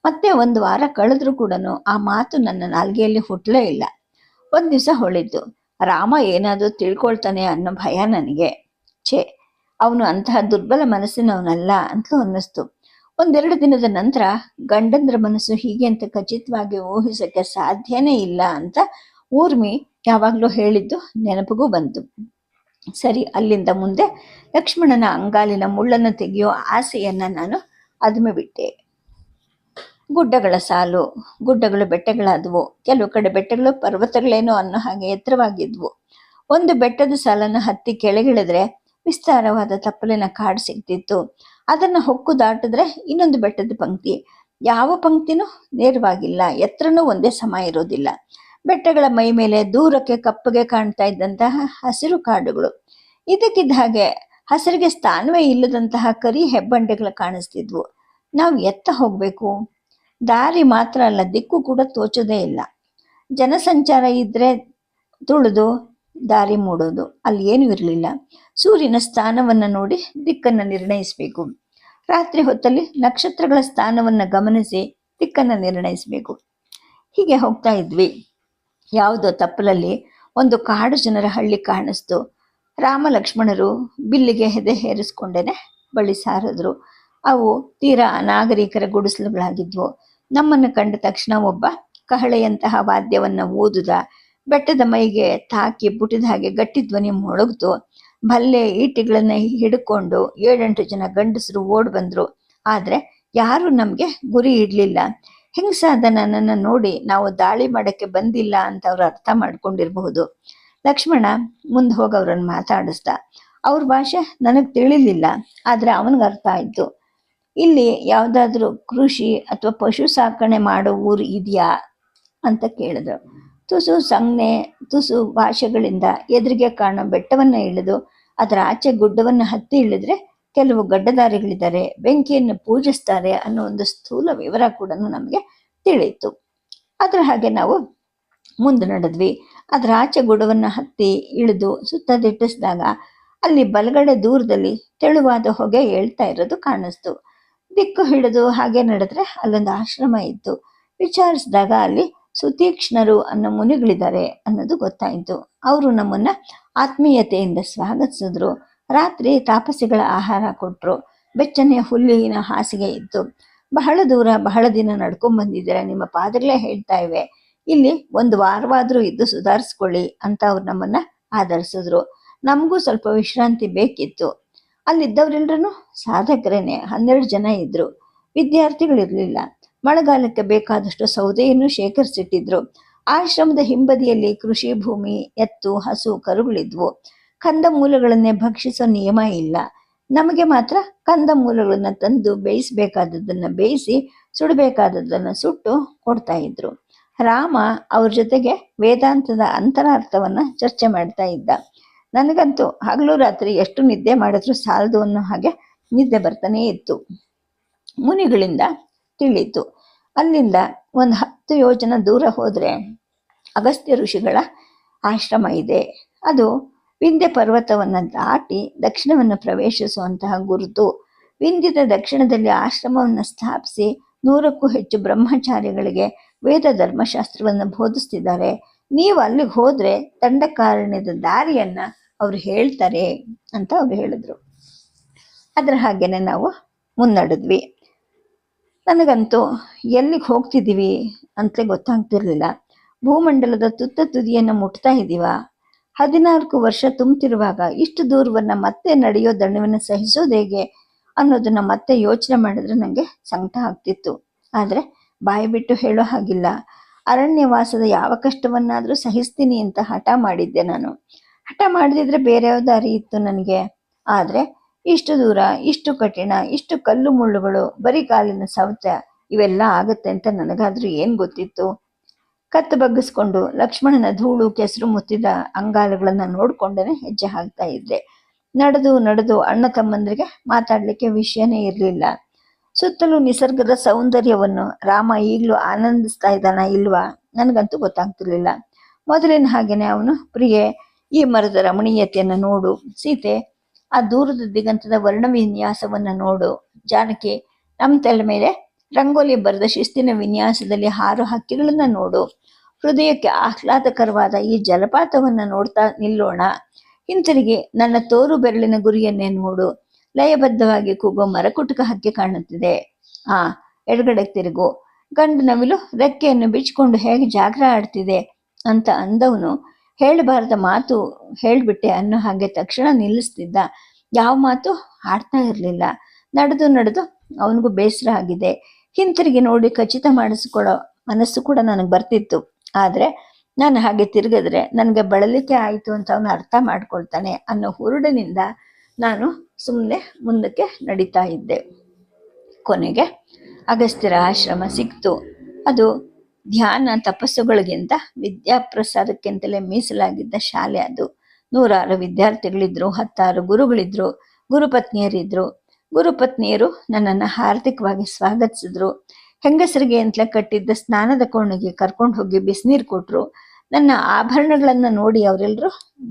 [SPEAKER 1] ಮತ್ತೆ 1 ವಾರ ಕಳೆದ್ರೂ ಕೂಡ ಆ ಮಾತು ನನ್ನ ನಾಲ್ಗೆಯಲ್ಲಿ ಹುಟ್ಟಲೇ ಇಲ್ಲ. ಒಂದ್ ದಿವಸ ಹೊಳಿತು, ರಾಮ ಏನಾದರೂ ತಿಳ್ಕೊಳ್ತಾನೆ ಅನ್ನೋ ಭಯ ನನಗೆ. ಛೇ, ಅವನು ಅಂತಹ ದುರ್ಬಲ ಮನಸ್ಸಿನವನಲ್ಲ ಅಂತಲೂ ಅನ್ನಿಸ್ತು. 1-2 ದಿನದ ನಂತರ ಗಂಡಂದ್ರ ಮನಸ್ಸು ಹೀಗೆ ಅಂತ ಖಚಿತವಾಗಿ ಊಹಿಸಕ್ಕೆ ಸಾಧ್ಯನೇ ಇಲ್ಲ ಅಂತ ಊರ್ಮಿ ಯಾವಾಗಲೂ ಹೇಳಿದ್ದು ನೆನಪಿಗೂ ಬಂತು. ಸರಿ, ಅಲ್ಲಿಂದ ಮುಂದೆ ಲಕ್ಷ್ಮಣನ ಅಂಗಾಲಿನ ಮುಳ್ಳನ್ನು ತೆಗೆಯೋ ಆಸೆಯನ್ನ ನಾನು ಅದುಮೆ ಬಿಟ್ಟೆ. ಗುಡ್ಡಗಳ ಸಾಲು, ಗುಡ್ಡಗಳು ಬೆಟ್ಟಗಳಾದವು. ಕೆಲವು ಕಡೆ ಬೆಟ್ಟಗಳು ಪರ್ವತಗಳೇನೋ ಅನ್ನೋ ಹಾಗೆ ಎತ್ತರವಾಗಿದ್ವು. ಒಂದು ಬೆಟ್ಟದ ಸಾಲನ್ನು ಹತ್ತಿ ಕೆಳಗಿಳಿದ್ರೆ ವಿಸ್ತಾರವಾದ ತಪ್ಪಲಿನ ಕಾಡು ಸಿಗ್ತಿತ್ತು. ಅದನ್ನು ಹೊಕ್ಕು ದಾಟಿದ್ರೆ ಇನ್ನೊಂದು ಬೆಟ್ಟದ ಪಂಕ್ತಿ. ಯಾವ ಪಂಕ್ತಿನೂ ನೇರವಾಗಿಲ್ಲ, ಎತ್ತರನೂ ಒಂದೇ ಸಮ ಇರೋದಿಲ್ಲ. ಬೆಟ್ಟಗಳ ಮೈ ಮೇಲೆ ದೂರಕ್ಕೆ ಕಪ್ಪಗೆ ಕಾಣ್ತಾ ಇದ್ದಂತಹ ಹಸಿರು ಕಾಡುಗಳು. ಇದಕ್ಕಿದ್ದ ಹಾಗೆ ಹಸಿರಿಗೆ ಸ್ಥಾನವೇ ಇಲ್ಲದಂತಹ ಕರಿ ಹೆಬ್ಬಂಡೆಗಳು ಕಾಣಿಸ್ತಿದ್ವು. ನಾವು ಎತ್ತ ಹೋಗ್ಬೇಕು? ದಾರಿ ಮಾತ್ರ ಅಲ್ಲ, ದಿಕ್ಕು ಕೂಡ ತೋಚೋದೇ ಇಲ್ಲ. ಜನಸಂಚಾರ ಇದ್ರೆ ತುಳಿದು ದಾರಿ ಮೂಡೋದು, ಅಲ್ಲಿ ಏನೂ ಇರಲಿಲ್ಲ. ಸೂರ್ಯನ ಸ್ಥಾನವನ್ನು ನೋಡಿ ದಿಕ್ಕನ್ನು ನಿರ್ಣಯಿಸಬೇಕು. ರಾತ್ರಿ ಹೊತ್ತಲ್ಲಿ ನಕ್ಷತ್ರಗಳ ಸ್ಥಾನವನ್ನು ಗಮನಿಸಿ ದಿಕ್ಕನ್ನು ನಿರ್ಣಯಿಸಬೇಕು. ಹೀಗೆ ಹೋಗ್ತಾ ಇದ್ವಿ. ಯಾವುದೋ ತಪ್ಪಲಲ್ಲಿ ಒಂದು ಕಾಡು ಜನರ ಹಳ್ಳಿ ಕಾಣಿಸ್ತು. ರಾಮ ಲಕ್ಷ್ಮಣರು ಬಿಲ್ಲಿಗೆ ಹೆದೆ ಹೇರಿಸ್ಕೊಂಡೇನೆ ಬಳಿ ಸಾರಿದ್ರು. ಅವು ತೀರಾ ಅನಾಗರಿಕರ ಗುಡಿಸಲುಗಳಾಗಿದ್ವು. ನಮ್ಮನ್ನು ಕಂಡ ತಕ್ಷಣ ಒಬ್ಬ ಕಹಳೆಯಂತಹ ವಾದ್ಯವನ್ನ ಊದುದ, ಬೆಟ್ಟದ ಮೈಗೆ ತಾಕಿ ಪುಟಿದ ಹಾಗೆ ಗಟ್ಟಿ ಧ್ವನಿ ಮೊಳಗ್ತು. ಭಲ್ಲೆ ಈಟಿಗಳನ್ನ ಹಿಡ್ಕೊಂಡು 7-8 ಜನ ಗಂಡಸರು ಓಡ್ ಬಂದ್ರು. ಆದ್ರೆ ಯಾರು ನಮ್ಗೆ ಗುರಿ ಇಡ್ಲಿಲ್ಲ. ಹೆಂಗಸಾದ ನನ್ನನ್ನು ನೋಡಿ ನಾವು ದಾಳಿ ಮಾಡಕ್ಕೆ ಬಂದಿಲ್ಲ ಅಂತ ಅವ್ರು ಅರ್ಥ ಮಾಡ್ಕೊಂಡಿರ್ಬಹುದು. ಲಕ್ಷ್ಮಣ ಮುಂದೆ ಹೋಗಿ ಅವ್ರನ್ನ ಮಾತಾಡಿಸ್ದ. ಅವ್ರ ಭಾಷೆ ನನಗೆ ತಿಳಿಲಿಲ್ಲ, ಆದ್ರೆ ಅವನಿಗೆ ಅರ್ಥ ಆಯ್ತು. ಇಲ್ಲಿ ಯಾವುದಾದ್ರೂ ಕೃಷಿ ಅಥವಾ ಪಶು ಸಾಕಣೆ ಮಾಡೋ ಊರು ಇದೆಯಾ ಅಂತ ಕೇಳಿದ್ರು. ತುಸು ಸಂಜ್ಞೆ ತುಸು ಭಾಷೆಗಳಿಂದ ಎದುರಿಗೆ ಕಾಣೋ ಬೆಟ್ಟವನ್ನ ಇಳಿದು ಅದರ ಆಚೆ ಗುಡ್ಡವನ್ನ ಹತ್ತಿ ಇಳಿದ್ರೆ ಕೆಲವು ಗಡ್ಡದಾರಿಗಳಿದ್ದಾರೆ, ಬೆಂಕಿಯನ್ನು ಪೂಜಿಸ್ತಾರೆ ಅನ್ನೋ ಒಂದು ಸ್ಥೂಲ ವಿವರ ಕೂಡ ನಮಗೆ ತಿಳಿಯಿತು. ಅದ್ರ ಹಾಗೆ ನಾವು ಮುಂದೆ ನಡೆದ್ವಿ. ಅದರ ಆಚೆ ಗುಡ್ಡವನ್ನ ಹತ್ತಿ ಇಳಿದು ಸುತ್ತ ದಿಟ್ಟಿಸಿದಾಗ ಅಲ್ಲಿ ಬಲಗಡೆ ದೂರದಲ್ಲಿ ತೆಳುವಾದ ಹೊಗೆ ಏಳ್ತಾ ಇರೋದು ಕಾಣಿಸ್ತು. ದಿಕ್ಕು ಹಿಡಿದು ಹಾಗೆ ನಡೆದ್ರೆ ಅಲ್ಲೊಂದು ಆಶ್ರಮ ಇತ್ತು. ವಿಚಾರಿಸಿದಾಗ ಅಲ್ಲಿ ಸುತೀಕ್ಷ್ಣರು ಅನ್ನೋ ಮುನಿಗಳಿದ್ದಾರೆ ಅನ್ನೋದು ಗೊತ್ತಾಯಿತು. ಅವರು ನಮ್ಮನ್ನ ಆತ್ಮೀಯತೆಯಿಂದ ಸ್ವಾಗತಿಸಿದ್ರು. ರಾತ್ರಿ ತಾಪಸಿಗಳ ಆಹಾರ ಕೊಟ್ಟರು. ಬೆಚ್ಚನೆಯ ಹುಲ್ಲಿನ ಹಾಸಿಗೆ ಇತ್ತು. ಬಹಳ ದೂರ ಬಹಳ ದಿನ ನಡ್ಕೊಂಡ್ ಬಂದಿದ್ದೀರಾ, ನಿಮ್ಮ ಪಾದಗಳೇ ಹೇಳ್ತಾ ಇವೆ, ಇಲ್ಲಿ 1 ವಾರವಾದ್ರೂ ಇದ್ದು ಸುಧಾರಿಸ್ಕೊಳ್ಳಿ ಅಂತ ಅವ್ರು ನಮ್ಮನ್ನ ಆಧರಿಸಿದ್ರು. ನಮಗೂ ಸ್ವಲ್ಪ ವಿಶ್ರಾಂತಿ ಬೇಕಿತ್ತು. ಅಲ್ಲಿದ್ದವರೆಲ್ಲರೂ ಸಾಧಕರೇನೆ, 12 ಜನ ಇದ್ರು. ವಿದ್ಯಾರ್ಥಿಗಳಿರ್ಲಿಲ್ಲ. ಮಳೆಗಾಲಕ್ಕೆ ಬೇಕಾದಷ್ಟು ಸೌದೆಯನ್ನು ಶೇಖರಿಸಿಟ್ಟಿದ್ರು. ಆಶ್ರಮದ ಹಿಂಬದಿಯಲ್ಲಿ ಕೃಷಿ ಭೂಮಿ, ಎತ್ತು, ಹಸು, ಕರುಗಳಿದ್ವು. ಕಂದ ಮೂಲಗಳನ್ನೇ ಭಕ್ಷಿಸೋ ನಿಯಮ ಇಲ್ಲ. ನಮಗೆ ಮಾತ್ರ ಕಂದ ಮೂಲಗಳನ್ನ ತಂದು ಬೇಯಿಸಬೇಕಾದದ್ದನ್ನ ಬೇಯಿಸಿ, ಸುಡಬೇಕಾದದ್ದನ್ನ ಸುಟ್ಟು ಕೊಡ್ತಾ ಇದ್ರು. ರಾಮ ಅವ್ರ ಜೊತೆಗೆ ವೇದಾಂತದ ಅಂತರಾರ್ಥವನ್ನ ಚರ್ಚೆ ಮಾಡ್ತಾ ಇದ್ದ. ನನಗಂತೂ ಹಗಲು ರಾತ್ರಿ ಎಷ್ಟು ನಿದ್ದೆ ಮಾಡಿದ್ರು ಸಾಲದು ಅನ್ನೋ ಹಾಗೆ ನಿದ್ದೆ ಬರ್ತಾನೇ ಇತ್ತು. ಮುನಿಗಳಿಂದ ತಿಳಿಯಿತು, ಅಲ್ಲಿಂದ 10 ಯೋಜನ ದೂರ ಹೋದ್ರೆ ಅಗಸ್ತ್ಯ ಋಷಿಗಳ ಆಶ್ರಮ ಇದೆ. ಅದು ವಿಂಧ್ಯ ಪರ್ವತವನ್ನು ದಾಟಿ ದಕ್ಷಿಣವನ್ನು ಪ್ರವೇಶಿಸುವಂತಹ ಗುರುತು. ವಿಂಧ್ಯದ ದಕ್ಷಿಣದಲ್ಲಿ ಆಶ್ರಮವನ್ನು ಸ್ಥಾಪಿಸಿ 100ಕ್ಕೂ ಹೆಚ್ಚು ಬ್ರಹ್ಮಚಾರಿಗಳಿಗೆ ವೇದ ಧರ್ಮಶಾಸ್ತ್ರವನ್ನು ಬೋಧಿಸ್ತಿದ್ದಾರೆ. ನೀವು ಅಲ್ಲಿಗೆ ಹೋದ್ರೆ ದಂಡಕಾರಣ್ಯದ ದಾರಿಯನ್ನ ಅವ್ರು ಹೇಳ್ತಾರೆ ಅಂತ ಅವ್ರು ಹೇಳಿದ್ರು. ಅದ್ರ ಹಾಗೇನೆ ನಾವು ಮುನ್ನಡೆದ್ವಿ. ನನಗಂತೂ ಎಲ್ಲಿಗೆ ಹೋಗ್ತಿದ್ದೀವಿ ಅಂತಲೇ ಗೊತ್ತಾಗ್ತಿರ್ಲಿಲ್ಲ. ಭೂಮಂಡಲದ ತುತ್ತ ತುದಿಯನ್ನು ಮುಟ್ತಾ ಇದ್ದೀವ. 14 ವರ್ಷ ತುಂಬ್ತಿರುವಾಗ ಇಷ್ಟು ದೂರವನ್ನ ಮತ್ತೆ ನಡೆಯೋ ದಣಿವನ್ನು ಸಹಿಸೋದು ಹೇಗೆ ಅನ್ನೋದನ್ನ ಮತ್ತೆ ಯೋಚನೆ ಮಾಡಿದ್ರೆ ನನಗೆ ಸಂಕಟ ಆಗ್ತಿತ್ತು. ಆದ್ರೆ ಬಾಯಿ ಬಿಟ್ಟು ಹೇಳೋ ಹಾಗಿಲ್ಲ. ಅರಣ್ಯವಾಸದ ಯಾವ ಕಷ್ಟವನ್ನಾದ್ರೂ ಸಹಿಸ್ತೀನಿ ಅಂತ ಹಠ ಮಾಡಿದ್ದೆ ನಾನು. ಹಠ ಮಾಡದಿದ್ರೆ ಬೇರೆ ಯಾವ ದಾರಿ ಇತ್ತು ನನಗೆ? ಆದ್ರೆ ಇಷ್ಟು ದೂರ, ಇಷ್ಟು ಕಠಿಣ, ಇಷ್ಟು ಕಲ್ಲು ಮುಳ್ಳುಗಳು, ಬರೀ ಕಾಲಿನ ಸವತ ಇವೆಲ್ಲ ಆಗತ್ತೆ ಅಂತ ನನಗಾದ್ರೂ ಏನ್ ಗೊತ್ತಿತ್ತು? ಕತ್ತು ಬಗ್ಗಿಸ್ಕೊಂಡು ಲಕ್ಷ್ಮಣನ ಧೂಳು ಕೆಸರು ಮುತ್ತಿದ ಅಂಗಾಲುಗಳನ್ನ ನೋಡ್ಕೊಂಡೇನೆ ಹೆಜ್ಜೆ ಹಾಕ್ತಾ ಇದ್ದೆ. ನಡೆದು ನಡೆದು ಅಣ್ಣ ತಮ್ಮಂದ್ರಿಗೆ ಮಾತಾಡ್ಲಿಕ್ಕೆ ವಿಷಯನೇ ಇರಲಿಲ್ಲ. ಸುತ್ತಲೂ ನಿಸರ್ಗದ ಸೌಂದರ್ಯವನ್ನು ರಾಮ ಈಗಲೂ ಆನಂದಿಸ್ತಾ ಇದ್ದಾನ ಇಲ್ವಾ ನನಗಂತೂ ಗೊತ್ತಾಗ್ತಿರ್ಲಿಲ್ಲ. ಮೊದಲಿನ ಹಾಗೇನೆ ಅವನು, ಪ್ರಿಯೆ, ಈ ಮರದ ರಮಣೀಯತೆಯನ್ನು ನೋಡು. ಸೀತೆ, ಆ ದೂರದ ದಿಗಂತದ ವರ್ಣ ವಿನ್ಯಾಸವನ್ನು ನೋಡು. ಜಾನಕಿ, ನಮ್ಮ ತಲೆ ಮೇಲೆ ರಂಗೋಲಿ ಬರೆದ ಶಿಸ್ತಿನ ವಿನ್ಯಾಸದಲ್ಲಿ ಹಾರು ಹಕ್ಕಿಗಳನ್ನ ನೋಡು. ಹೃದಯಕ್ಕೆ ಆಹ್ಲಾದಕರವಾದ ಈ ಜಲಪಾತವನ್ನು ನೋಡ್ತಾ ನಿಲ್ಲೋಣ. ಹಿಂತಿರುಗಿ ನನ್ನ ತೋರು ಬೆರಳಿನ ಗುರಿಯನ್ನೇ ನೋಡು. ಲಯಬದ್ಧವಾಗಿ ಕೂಗೋ ಮರಕುಟುಕ ಹಕ್ಕಿ ಕಾಣುತ್ತಿದೆ. ಎಡಗಡೆ ತಿರುಗು. ಗಂಡು ನವಿಲು ರೆಕ್ಕೆಯನ್ನು ಬಿಚ್ಚಿಕೊಂಡು ಹೇಗೆ ಜಾಗ್ರ ಆಡ್ತಿದೆ ಅಂತ ಅಂದವನು ಹೇಳಬಾರದ ಮಾತು ಹೇಳ್ಬಿಟ್ಟೆ ಅನ್ನೋ ಹಾಗೆ ತಕ್ಷಣ ನಿಲ್ಲಿಸ್ತಿದ್ದ. ಯಾವ ಮಾತು ಆಡ್ತಾ ಇರಲಿಲ್ಲ. ನಡೆದು ಅವನಿಗೂ ಬೇಸರ ಆಗಿದೆ. ಹಿಂತಿರುಗಿ ನೋಡಿ ಖಚಿತ ಮಾಡಿಸ್ಕೊಳ್ಳೋ ಮನಸ್ಸು ಕೂಡ ನನಗೆ ಬರ್ತಿತ್ತು. ಆದರೆ ನಾನು ಹಾಗೆ ತಿರುಗಿದ್ರೆ ನನಗೆ ಬಳಲಿಕೆ ಆಯಿತು ಅಂತ ಅವನು ಅರ್ಥ ಮಾಡ್ಕೊಳ್ತಾನೆ ಅನ್ನೋ ಹುರುಡಿನಿಂದ ನಾನು ಸುಮ್ಮನೆ ಮುಂದಕ್ಕೆ ನಡೀತಾ ಇದ್ದೆ. ಕೊನೆಗೆ ಅಗಸ್ತ್ಯರ ಆಶ್ರಮ ಸಿಕ್ತು. ಅದು ಧ್ಯಾನ ತಪಸ್ಸುಗಳಿಗಿಂತ ವಿದ್ಯಾಪ್ರಸಾದಕ್ಕಿಂತಲೇ ಮೀಸಲಾಗಿದ್ದ ಶಾಲೆ. ಅದು 100 ವಿದ್ಯಾರ್ಥಿಗಳಿದ್ರು, 10 ಗುರುಗಳಿದ್ರು, ಗುರುಪತ್ನಿಯರಿದ್ರು. ಗುರುಪತ್ನಿಯರು ನನ್ನನ್ನು ಹಾರ್ದಿಕವಾಗಿ ಸ್ವಾಗತಿಸಿದ್ರು. ಹೆಂಗಸರಿಗೆ ಅಂತಲೇ ಕಟ್ಟಿದ್ದ ಸ್ನಾನದ ಕೋಣೆಗೆ ಕರ್ಕೊಂಡು ಹೋಗಿ ಬಿಸಿನೀರು ಕೊಟ್ಟರು. ನನ್ನ ಆಭರಣಗಳನ್ನು ನೋಡಿ ಅವರೆಲ್ಲರೂ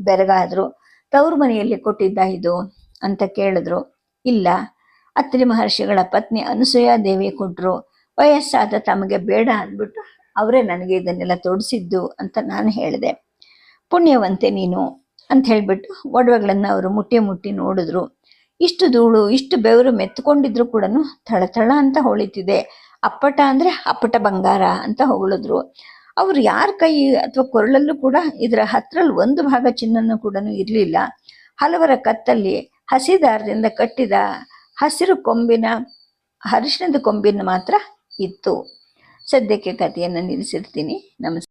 [SPEAKER 1] ಬೆರಗಾದ್ರು. ತವರು ಮನೆಯಲ್ಲಿ ಕೊಟ್ಟಿದ್ದ ಇದು ಅಂತ ಕೇಳಿದ್ರು. ಇಲ್ಲ, ಅತ್ರಿ ಮಹರ್ಷಿಗಳ ಪತ್ನಿ ಅನಸೂಯಾದೇವಿ ಕೊಟ್ಟರು. ವಯಸ್ಸಾದ ತಮಗೆ ಬೇಡ ಅಂದ್ಬಿಟ್ಟು ಅವರೇ ನನಗೆ ಇದನ್ನೆಲ್ಲ ತೊಡಿಸಿದ್ದು ಅಂತ ನಾನು ಹೇಳಿದೆ. ಪುಣ್ಯವಂತೆ ನೀನು ಅಂತ ಹೇಳಿಬಿಟ್ಟು ಒಡವೆಗಳನ್ನು ಅವರು ಮುಟ್ಟಿ ನೋಡಿದ್ರು. ಇಷ್ಟು ಧೂಳು, ಇಷ್ಟು ಬೆವರು ಮೆತ್ತುಕೊಂಡಿದ್ರು ಕೂಡ ಥಳಥಳ ಅಂತ ಹೊಳಿತಿದೆ. ಅಪ್ಪಟ ಅಂದರೆ ಅಪ್ಪಟ ಬಂಗಾರ ಅಂತ ಹೊಗಳಿದ್ರು. ಅವರು ಯಾರ ಕೈ ಅಥವಾ ಕೊರಳಲ್ಲೂ ಕೂಡ ಇದರ 10ರಲ್ಲಿ 1 ಭಾಗ ಚಿನ್ನನೂ ಕೂಡ ಇರಲಿಲ್ಲ. ಹಲವರ ಕತ್ತಲ್ಲಿ ಹಸಿ ದಾರದಿಂದ ಕಟ್ಟಿದ ಹಸಿರು ಕೊಂಬಿನ ಅರಿಶಿಣದ ಕೊಂಬಿನ ಮಾತ್ರ ಇತ್ತು. ಸದ್ಯಕ್ಕೆ ಕಥೆಯನ್ನು ನಿಲ್ಲಿಸಿರ್ತೀನಿ. ನಮಸ್ಕಾರ.